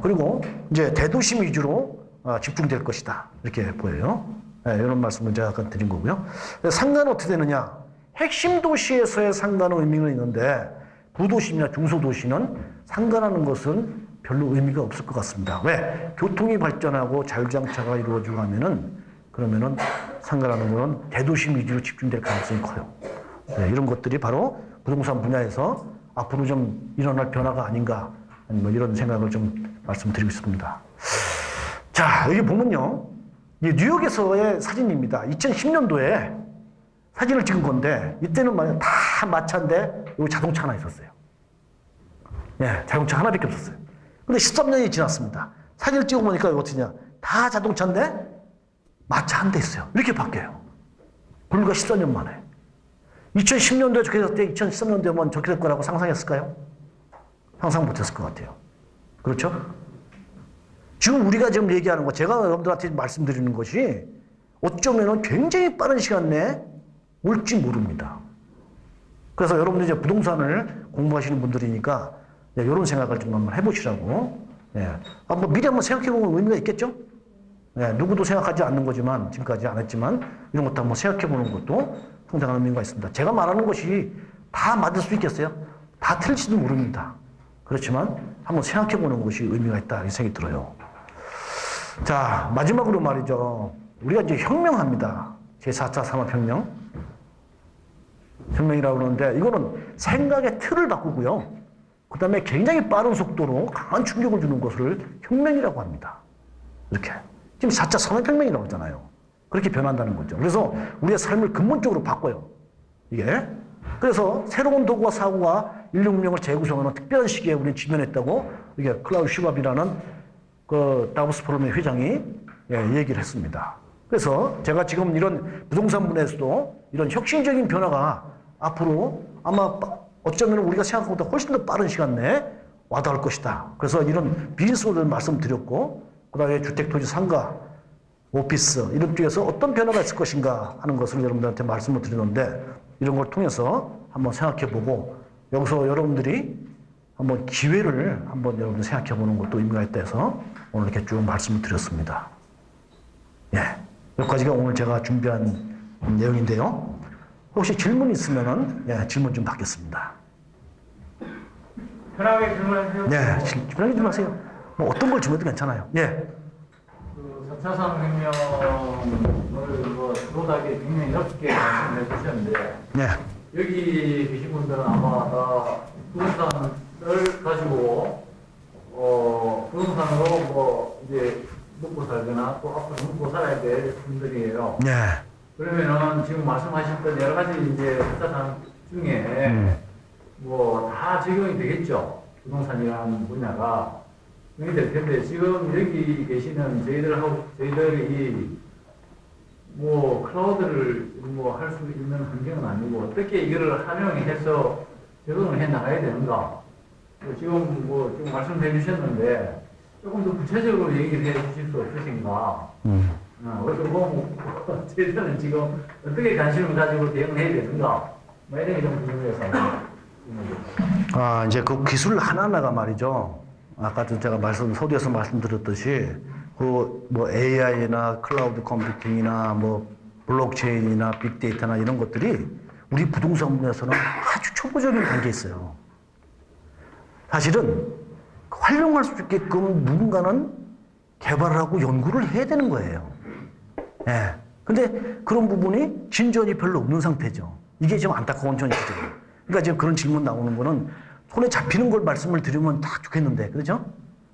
그리고 이제 대도시 위주로 집중될 것이다. 이렇게 보여요. 네, 이런 말씀을 제가 아까 드린 거고요. 상가는 어떻게 되느냐. 핵심 도시에서의 상가는 의미가 있는데 부도시나 중소도시는 상가라는 것은 별로 의미가 없을 것 같습니다. 왜? 교통이 발전하고 자율장차가 이루어지고 하면은 그러면은 상가라는 것은 대도시 위주로 집중될 가능성이 커요. 네, 이런 것들이 바로 부동산 분야에서 앞으로 좀 일어날 변화가 아닌가 뭐 이런 생각을 좀 말씀드리고 있습니다. 자, 여기 보면요. 이 뉴욕에서의 사진입니다. 2010년도에 사진을 찍은 건데 이때는 말이야 다 마차인데 여기 자동차 하나 있었어요. 예, 자동차 하나밖에 없었어요. 근데 13년이 지났습니다. 사진을 찍어보니까 이거 어떠냐. 다 자동차인데 마차 한 대 있어요. 이렇게 바뀌어요. 불과 14년 만에. 2010년도에 저렇게 됐을 때 2013년도에만 저렇게 될 거라고 상상했을까요? 상상 못했을 것 같아요. 그렇죠? 지금 우리가 지금 얘기하는 거, 제가 여러분들한테 말씀드리는 것이 어쩌면 굉장히 빠른 시간 내에 올지 모릅니다. 그래서 여러분들 이제 부동산을 공부하시는 분들이니까 이런 생각을 좀 한번 해보시라고. 예. 뭐 미리 한번 생각해보면 의미가 있겠죠? 예. 누구도 생각하지 않는 거지만, 지금까지 안 했지만, 이런 것도 한번 생각해보는 것도 상당한 의미가 있습니다. 제가 말하는 것이 다 맞을 수 있겠어요? 다 틀릴지도 모릅니다. 그렇지만 한번 생각해보는 것이 의미가 있다, 이런 생각이 들어요. 자, 마지막으로 말이죠. 우리가 이제 혁명합니다. 제4차 산업혁명. 혁명이라고 그러는데, 이거는 생각의 틀을 바꾸고요. 그 다음에 굉장히 빠른 속도로 강한 충격을 주는 것을 혁명이라고 합니다. 이렇게. 지금 4차 산업혁명이라고 하잖아요. 그렇게 변한다는 거죠. 그래서 우리의 삶을 근본적으로 바꿔요. 이게. 그래서 새로운 도구와 사고가 인류 문명을 재구성하는 특별한 시기에 우리는 직면했다고 이게 클라우스 슈밥이라는 그 다보스 포럼의 회장이 얘기를 했습니다. 그래서 제가 지금 이런 부동산 분야에서도 이런 혁신적인 변화가 앞으로 아마 어쩌면 우리가 생각한 것보다 훨씬 더 빠른 시간 내에 와닿을 것이다. 그래서 이런 비즈니스를 말씀드렸고, 그 다음에 주택, 토지, 상가, 오피스 이런 쪽에서 어떤 변화가 있을 것인가 하는 것을 여러분들한테 말씀을 드리는데, 이런 걸 통해서 한번 생각해보고 여기서 여러분들이 한번 기회를 한번 여러분들 생각해보는 것도 의미가 있다 해서 오늘 이렇게 쭉 말씀을 드렸습니다. 예, 여기까지가 오늘 제가 준비한 내용인데요. 혹시 질문 있으면은 질문 좀 받겠습니다. 편하게 질문하세요. 네, 편하게 질문하세요. 뭐 어떤 걸 질문해도 괜찮아요. 예. 그 4차 산업혁명을 뭐 들어가기 굉장히 어렵게 말씀을 해주셨는데, 네. 여기 계신 분들은 아마 다 부동산을 가지고 부동산으로 뭐 이제 먹고 살거나 또 앞으로 먹고 살아야 될 분들이에요. 네. 그러면은 지금 말씀하셨던 여러 가지 이제 4차 산업 중에 뭐 다 적용이 되겠죠. 부동산이라는 분야가 적용이 될 텐데, 지금 여기 계시는 저희들이 뭐 클라우드를 뭐 할 수 있는 환경은 아니고 어떻게 이거를 활용해서 적용을 해 나가야 되는가? 지금 말씀해 주셨는데 조금 더 구체적으로 얘기를 해 주실 수 없으신가? 그리고 저희들은 지금 어떻게 관심을 가지고 대응을 해야 되는가? 뭐 이런 게 좀 궁금해서. 이제 그 기술 하나하나가 말이죠. 아까도 제가 서두에서 말씀드렸듯이, 뭐 AI나 클라우드 컴퓨팅이나 뭐 블록체인이나 빅데이터나 이런 것들이 우리 부동산 분야에서는 아주 초보적인 단계에 있어요. 사실은 활용할 수 있게끔 누군가는 개발하고 연구를 해야 되는 거예요. 예. 근데 그런 부분이 진전이 별로 없는 상태죠. 이게 좀 안타까운 현실이죠. 그러니까 지금 그런 질문 나오는 거는 손에 잡히는 걸 말씀을 드리면 딱 좋겠는데, 그렇죠?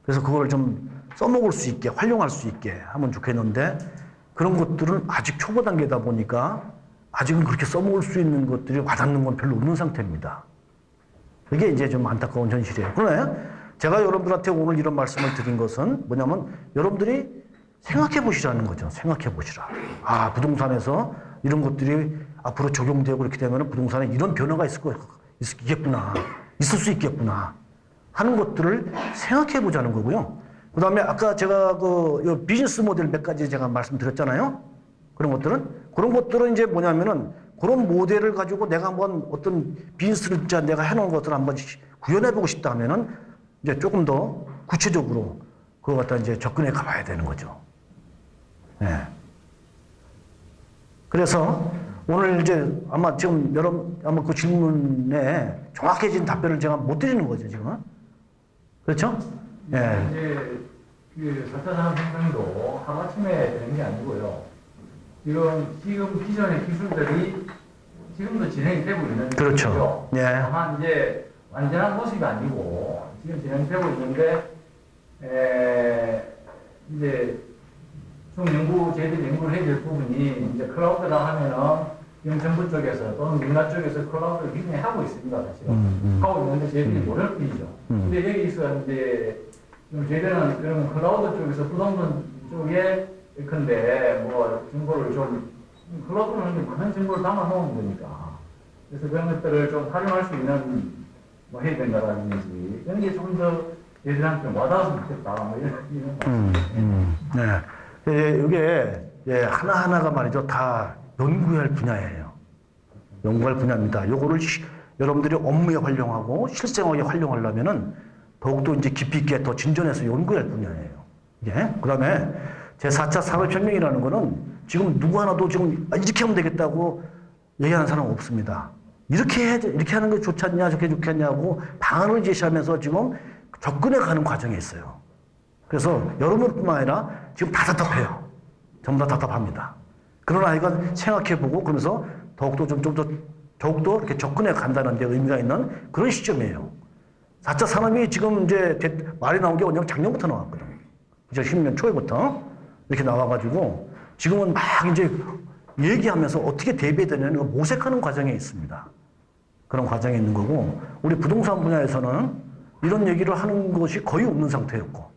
그래서 그걸 좀 써먹을 수 있게, 활용할 수 있게 하면 좋겠는데, 그런 것들은 아직 초보 단계다 보니까 아직은 그렇게 써먹을 수 있는 것들이 와닿는 건 별로 없는 상태입니다. 그게 이제 좀 안타까운 현실이에요. 그러나 제가 여러분들한테 오늘 이런 말씀을 드린 것은 뭐냐면 여러분들이 생각해 보시라는 거죠. 생각해 보시라. 부동산에서 이런 것들이 앞으로 적용되고 이렇게 되면 부동산에 이런 변화가 있겠구나. 있을 수 있겠구나. 하는 것들을 생각해 보자는 거고요. 그 다음에 아까 제가 요 비즈니스 모델 몇 가지 제가 말씀드렸잖아요. 그런 것들은 이제 뭐냐면은 그런 모델을 가지고 내가 한번 어떤 비즈니스를 진짜 내가 해놓은 것들을 한번 구현해 보고 싶다 하면은 이제 조금 더 구체적으로 그거 갖다 이제 접근해 가봐야 되는 거죠. 네. 그래서 오늘 이제 아마 지금 아마 그 질문에 정확해진 답변을 제가 못 드리는 거죠, 지금은. 그렇죠? 예. 이제 그 4차 산업혁명도 하루아침에 되는 게 아니고요. 지금 기존의 기술들이 지금도 진행이 되고 있는 그렇죠. 거죠. 예. 다만 이제 완전한 모습이 아니고 지금 진행되고 있는데 이제 좀 저희들이 연구를 해야 될 부분이 이제 클라우드라 하면은 지금 정부 쪽에서 또는 민간 쪽에서 클라우드를 굉장히 하고 있습니다, 사실은. 하고 있는데 저희들이 모를 뿐이죠. 근데 여기서 이제 저희들은 그런 클라우드 쪽에서 부동산 쪽에 근데 뭐 정보를 좀 클라우드는 많은 정보를 담아 놓은 거니까 그래서 그런 것들을 좀 활용할 수 있는 뭐 해야 된다라든지 그런 게 좀 더 얘들한테 좀 와닿았으면 좋겠다 뭐 이런 네. 이게 하나하나가 말이죠. 다 연구할 분야예요. 연구할 분야입니다. 요거를 여러분들이 업무에 활용하고 실생활에 활용하려면은 더욱더 이제 깊이 있게 더 진전해서 연구할 분야예요. 예? 그 다음에 제4차 산업혁명이라는 거는 지금 누구 하나도 지금 이렇게 하면 되겠다고 얘기하는 사람은 없습니다. 이렇게 하는 게 좋지 않냐, 저렇게 좋겠냐고 방안을 제시하면서 지금 접근해 가는 과정에 있어요. 그래서 여러분뿐만 아니라 지금 다 답답해요. 전부 다 답답합니다. 그러나 이건 생각해보고 그러면서 더욱더 이렇게 접근해 간다는 데 의미가 있는 그런 시점이에요. 4차 산업이 지금 이제 말이 나온 게 원래 작년부터 나왔거든요. 2010년 초에부터 이렇게 나와가지고 지금은 막 이제 얘기하면서 어떻게 대비해야 되냐는 모색하는 과정에 있습니다. 그런 과정에 있는 거고 우리 부동산 분야에서는 이런 얘기를 하는 것이 거의 없는 상태였고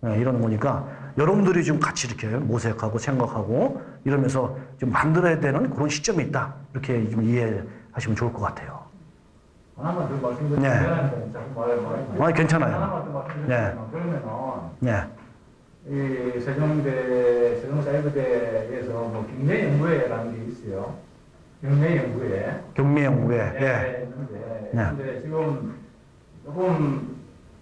이런 거니까 여러분들이 지금 같이 이렇게 모색하고 생각하고 이러면서 좀 만들어야 되는 그런 시점이 있다. 이렇게 좀 이해하시면 좋을 것 같아요. 하나만 더 말씀드리면 괜찮아요. 하나만 더 말씀드리면 그러면은 이 세종사이버대에서 뭐 경매연구회라는 게 있어요. 경매연구회. 경매연구회. 근데 지금 조금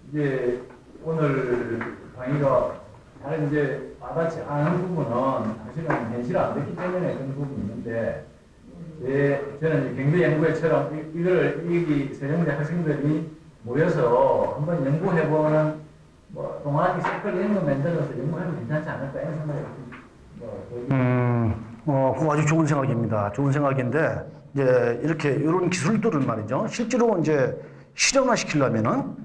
이제 오늘 강의가 잘 이제 와닿지 않은 부분은 사실은 현실 안 됐기 때문에 그런 부분이 있는데 저는 경매연구회처럼 여기 세종대 학생들이 모여서 한번 연구해보는 뭐 동아리 서클 이런 거 만들어서 연구해도 괜찮지 않을까 이런 생각이 그거 아주 좋은 생각입니다. 좋은 생각인데 이제 이렇게 이런 기술들은 말이죠. 실제로 이제 실현시키려면은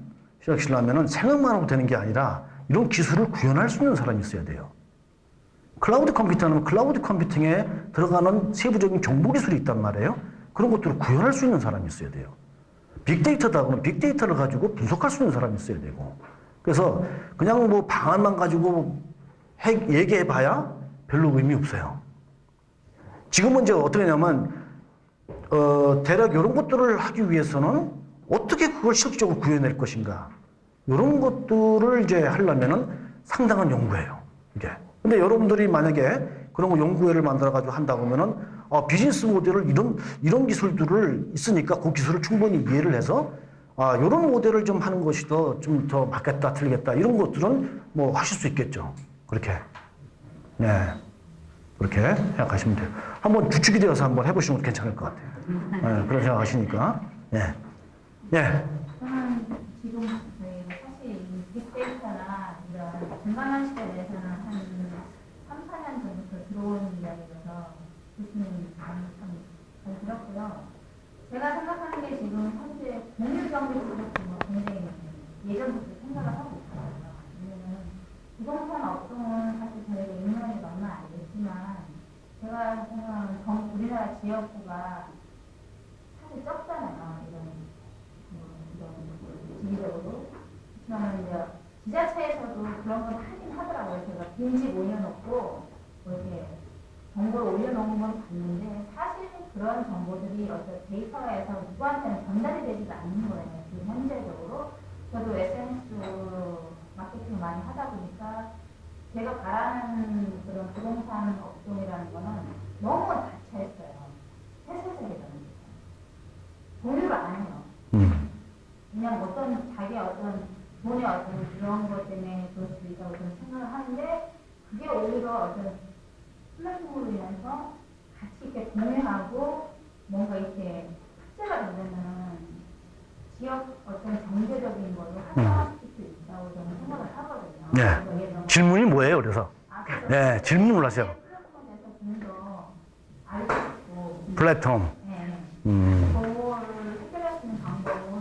생각만 하고 되는 게 아니라 이런 기술을 구현할 수 있는 사람이 있어야 돼요. 클라우드 컴퓨터는 클라우드 컴퓨팅에 들어가는 세부적인 정보 기술이 있단 말이에요. 그런 것들을 구현할 수 있는 사람이 있어야 돼요. 빅데이터다 그러면 빅데이터를 가지고 분석할 수 있는 사람이 있어야 되고. 그래서 그냥 뭐 방안만 가지고 얘기해봐야 별로 의미 없어요. 지금은 이제 어떻게 하냐면, 대략 이런 것들을 하기 위해서는 어떻게 그걸 실질적으로 구해낼 것인가. 이런 것들을 이제 하려면은 상당한 연구예요. 이게. 근데 여러분들이 만약에 그런 거 연구회를 만들어가지고 한다고 하면은, 비즈니스 모델을 이런 기술들을 있으니까 그 기술을 충분히 이해를 해서, 이런 모델을 좀 하는 것이 좀 더 맞겠다, 틀리겠다. 이런 것들은 뭐 하실 수 있겠죠. 그렇게. 네. 그렇게 생각하시면 돼요. 한번 주축이 되어서 한번 해보시면 괜찮을 것 같아요. 네, 그런 생각하시니까. 네. 네. 저는 지금 사실 이 빅데이터나 이런 건강한 시대에 대해서는 한 3, 4년 전부터 들어온 이야기라서 교수님 참 들었고요. 제가 생각하는 게 지금 현재 공유 정보 플랫폼은 굉장히 예전부터 생각을 하고 있거든요. 왜냐면 부동산 업종은 사실 저희가 인문이 너무 안 됐지만 제가 생각하는 우리나라 지역구가 사실 적잖아요. 지리적으로. 그러면 이제 지자체에서도 그런 걸 하긴 하더라고요. 제가 빈집 올려놓고 이렇게 정보를 올려놓은 건 봤는데 사실 그런 정보들이 어떤 데이터에서 누구한테는 전달이 되지도 않는 거예요. 지금 현재적으로. 저도 SNS로 마케팅을 많이 하다 보니까 제가 바라는 그런 부동산 업종이라는 거는 너무 닫혀있어요. 세세세계적인 공유를 안 해요. 그냥 자기 돈의 그런 것 때문에 그럴 수도 있다고 저는 생각을 하는데 그게 오히려 어떤 플랫폼으로 인해서 같이 이렇게 공유하고 뭔가 이렇게 삭제가 되면은 지역 어떤 경제적인 걸로 활성화시킬 수 있다고 저는 생각을 하거든요. 네. 질문이 뭐예요, 그래서? 네, 질문을 하세요. 플랫폼에 대해서 좀 더 알고 싶고. 플랫폼. 네. 그거를 해결할 수 있는 방법은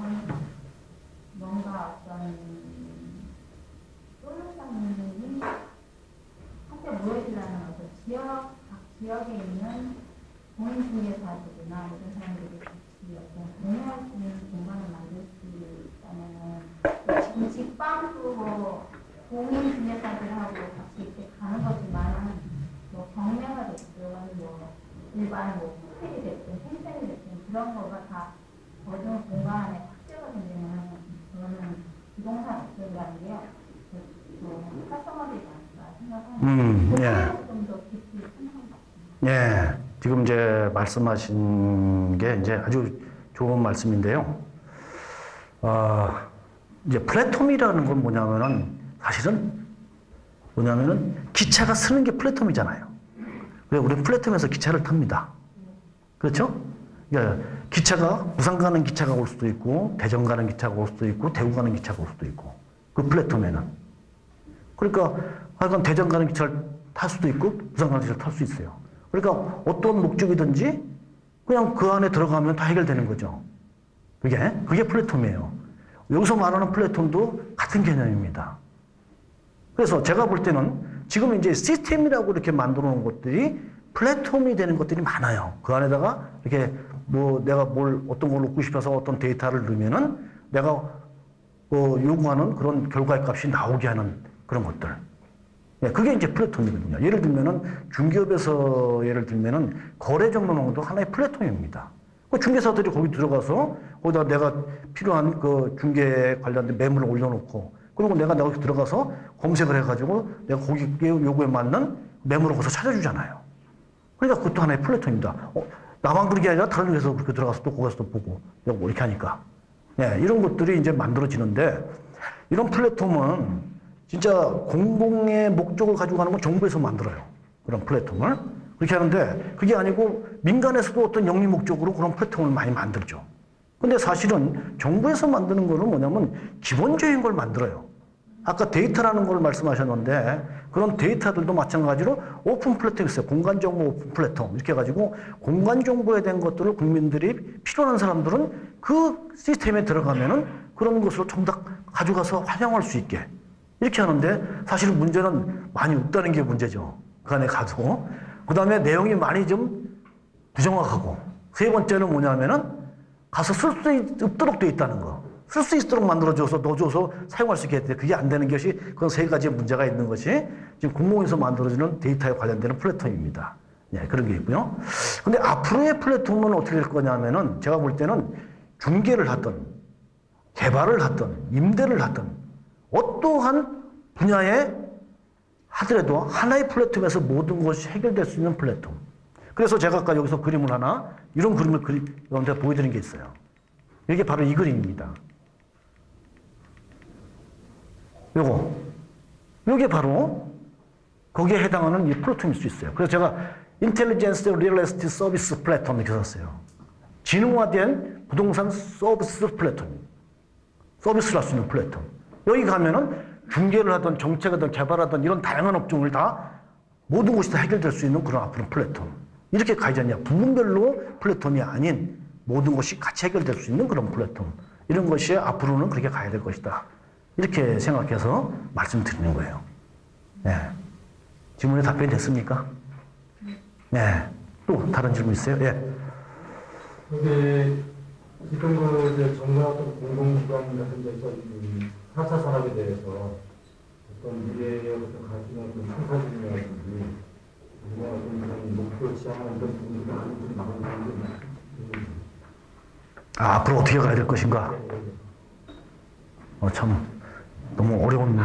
뭔가 어떤 솔루션이 함께 모여지려는 어떤 각 지역에 있는 공인중개사들이나 이런 사람들이 같이 어떤 공유할 수 있는 공간을 만들 수 있다면 지금 직방도 뭐 공인중개사들하고 같이 이렇게 가는 거지만 뭐 경매가 됐든 뭐 일반 뭐 호텔이 됐든 펜션이 됐든 그런 거가 다 어느 공간 안에 확대가 되면 그거는 부동산 업종이라는 게요. 활성화되지 않을까 생각하는 예. 좀더 깊이 생각한 것 같습니다. 예. 지금 이제 말씀하신 게 이제 아주 좋은 말씀인데요. 이제 플랫폼이라는 건 사실은 기차가 쓰는 게 플랫폼이잖아요. 그래서 우리는 플랫폼에서 기차를 탑니다. 그렇죠? 그러니까 기차가 부산 가는 기차가 올 수도 있고 대전 가는 기차가 올 수도 있고 대구 가는 기차가 올 수도 있고 그 플랫폼에는 그러니까 하여간 대전 가는 기차를 탈 수도 있고 부산 가는 기차를 탈 수 있어요. 그러니까 어떤 목적이든지 그냥 그 안에 들어가면 다 해결되는 거죠. 그게 플랫폼이에요. 여기서 말하는 플랫폼도 같은 개념입니다. 그래서 제가 볼 때는 지금 이제 시스템이라고 이렇게 만들어 놓은 것들이 플랫폼이 되는 것들이 많아요. 그 안에다가 이렇게 뭐 내가 어떤 걸 놓고 싶어서 어떤 데이터를 넣으면은 내가 요구하는 그런 결과의 값이 나오게 하는 그런 것들. 예, 그게 이제 플랫폼이거든요. 예를 들면은 중개업에서 예를 들면은 거래 정보망도 하나의 플랫폼입니다. 그 중개사들이 거기 들어가서 거기다 내가 필요한 그 중개 관련된 매물을 올려놓고 그리고 내가 거기 들어가서 검색을 해가지고 내가 거기 요구에 맞는 매물을 거기서 찾아주잖아요. 그러니까 그것도 하나의 플랫폼입니다. 나만 그런 게 아니라 다른 회사도 그렇게 들어가서 또 거기서 또 보고 이렇게 하니까. 예, 이런 것들이 이제 만들어지는데 이런 플랫폼은 진짜 공공의 목적을 가지고 가는 건 정부에서 만들어요. 그런 플랫폼을. 그렇게 하는데 그게 아니고 민간에서도 어떤 영리 목적으로 그런 플랫폼을 많이 만들죠. 근데 사실은 정부에서 만드는 거는 뭐냐면 기본적인 걸 만들어요. 아까 데이터라는 걸 말씀하셨는데 그런 데이터들도 마찬가지로 오픈 플랫폼이 있어요. 공간정보 오픈 플랫폼. 이렇게 해가지고 공간정보에 대한 것들을 국민들이 필요한 사람들은 그 시스템에 들어가면은 그런 것을 좀 더 가져가서 활용할 수 있게. 이렇게 하는데 사실은 문제는 많이 없다는 게 문제죠. 그 안에 가도. 그 다음에 내용이 많이 좀 부정확하고. 세 번째는 뭐냐면은 가서 쓸 수 없도록 돼 있다는 거. 쓸 수 있도록 만들어줘서 넣어줘서 사용할 수 있게 돼. 그게 안 되는 것이 그런 세 가지의 문제가 있는 것이 지금 공공에서 만들어지는 데이터에 관련되는 플랫폼입니다. 예, 그런 게 있고요. 근데 앞으로의 플랫폼은 어떻게 될 거냐면은 제가 볼 때는 중개를 하든 개발을 하든 임대를 하든 어떠한 분야에 하더라도 하나의 플랫폼에서 모든 것이 해결될 수 있는 플랫폼. 그래서 제가 아까 여기서 그림을 하나 이런 그림을 여러분들 보여드린 게 있어요. 이게 바로 이 그림입니다. 요게 바로 거기에 해당하는 이 플랫폼일 수 있어요. 그래서 제가 인텔리전스 리얼리스트 서비스 플랫폼 이렇게 썼어요. 지능화된 부동산 서비스 플랫폼. 서비스를 할 수 있는 플랫폼. 여기 가면은 중개를 하든 정책하든 개발하든 이런 다양한 업종을 다 모든 것이 다 해결될 수 있는 그런 앞으로 플랫폼. 이렇게 가야지 않냐. 부분별로 플랫폼이 아닌 모든 것이 같이 해결될 수 있는 그런 플랫폼. 이런 것이 앞으로는 그렇게 가야 될 것이다. 이렇게 생각해서 말씀드리는 거예요. 네. 질문에 답변이 됐습니까? 네. 또 다른 질문 있어요? 예. 근데 지금 그 정부나 어떤 공공기관 같은 데서 4차 산업에 대해서 어떤 미래의 어떤 가지는 어떤 청사진이라든지 우리가 어떤 그런 목표 지향하는 그런 부분들이 아주 좀 나오는 아, 앞으로 어떻게 가야 될 것인가? 참 너무 어려운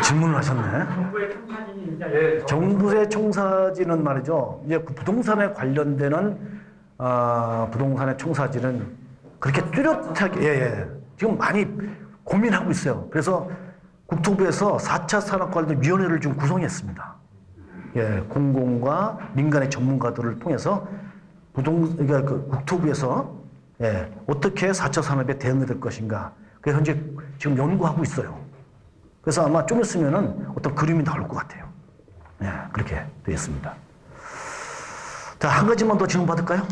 질문을 하셨네. 정부의 청사진이 이제 정부의 청사진은 말이죠. 이제 그 부동산에 관련되는 부동산의 청사진은 그렇게 뚜렷하게 지금 많이 고민하고 있어요. 그래서 국토부에서 4차 산업관리위원회를 좀 구성했습니다. 공공과 민간의 전문가들을 통해서 그러니까 그 국토부에서 어떻게 4차 산업에 대응이 될 것인가. 그 현재 지금 연구하고 있어요. 그래서 아마 좀 있으면은 어떤 그림이 나올 것 같아요. 그렇게 되어 있습니다. 자, 한 가지만 더 질문 받을까요?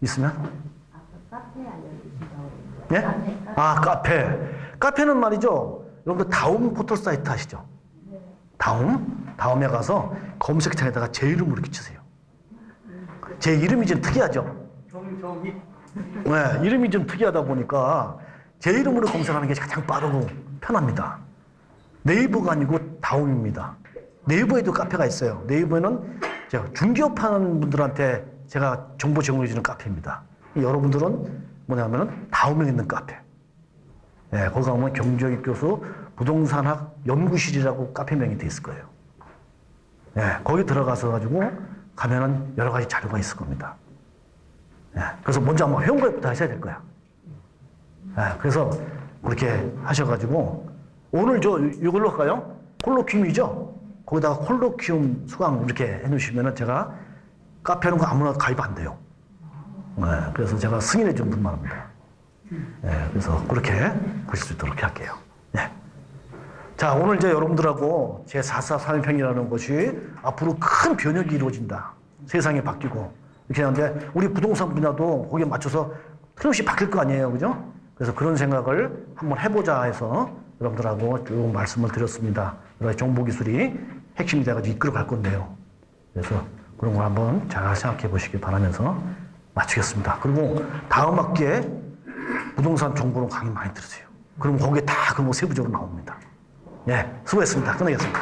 있으면? 아까 카페 알려주신다고. 예? 카페. 카페는 말이죠. 여러분들 다움 포털 사이트 아시죠? 다음에 가서 검색창에다가 제 이름으로 이렇게 치세요. 제 이름이 좀 특이하죠? 정종이 네, 이름이 좀 특이하다 보니까 제 이름으로 검색하는 게 가장 빠르고 편합니다. 네이버가 아니고 다음입니다. 네이버에도 카페가 있어요. 네이버는 제가 중개업 하는 분들한테 제가 정보 제공해주는 카페입니다. 여러분들은 뭐냐면은 다음에 있는 카페. 거기 가면 경제학 교수 부동산학 연구실이라고 카페명이 돼 있을 거예요. 거기 들어가서 가지고 가면은 여러 가지 자료가 있을 겁니다. 그래서 먼저 한번 회원가입부터 하셔야 될 거야. 그래서 그렇게 하셔가지고 오늘 이걸로 할까요? 콜로퀴움이죠? 거기다가 콜로퀴움 수강 이렇게 해놓으시면은 제가 카페 하는 거 아무나 가입 안 돼요. 그래서 제가 승인해 준 분만 합니다. 그래서 그렇게 보실 수 있도록 할게요. 자, 오늘 이제 여러분들하고 제 4사 산업혁명이라는 것이 앞으로 큰 변혁이 이루어진다. 세상이 바뀌고. 이렇게 하는데 우리 부동산 분야도 거기에 맞춰서 틀림없이 바뀔 거 아니에요. 그죠? 그래서 그런 생각을 한번 해보자 해서 여러분들하고 쭉 말씀을 드렸습니다. 여러 가지 정보기술이 핵심이 돼가지고 이끌어 갈 건데요. 그래서 그런 걸 한번 잘 생각해 보시기 바라면서 마치겠습니다. 그리고 다음 학기에 부동산 정보론 강의 많이 들으세요. 그럼 거기에 다 그런 거 세부적으로 나옵니다. 수고했습니다. 끝내겠습니다.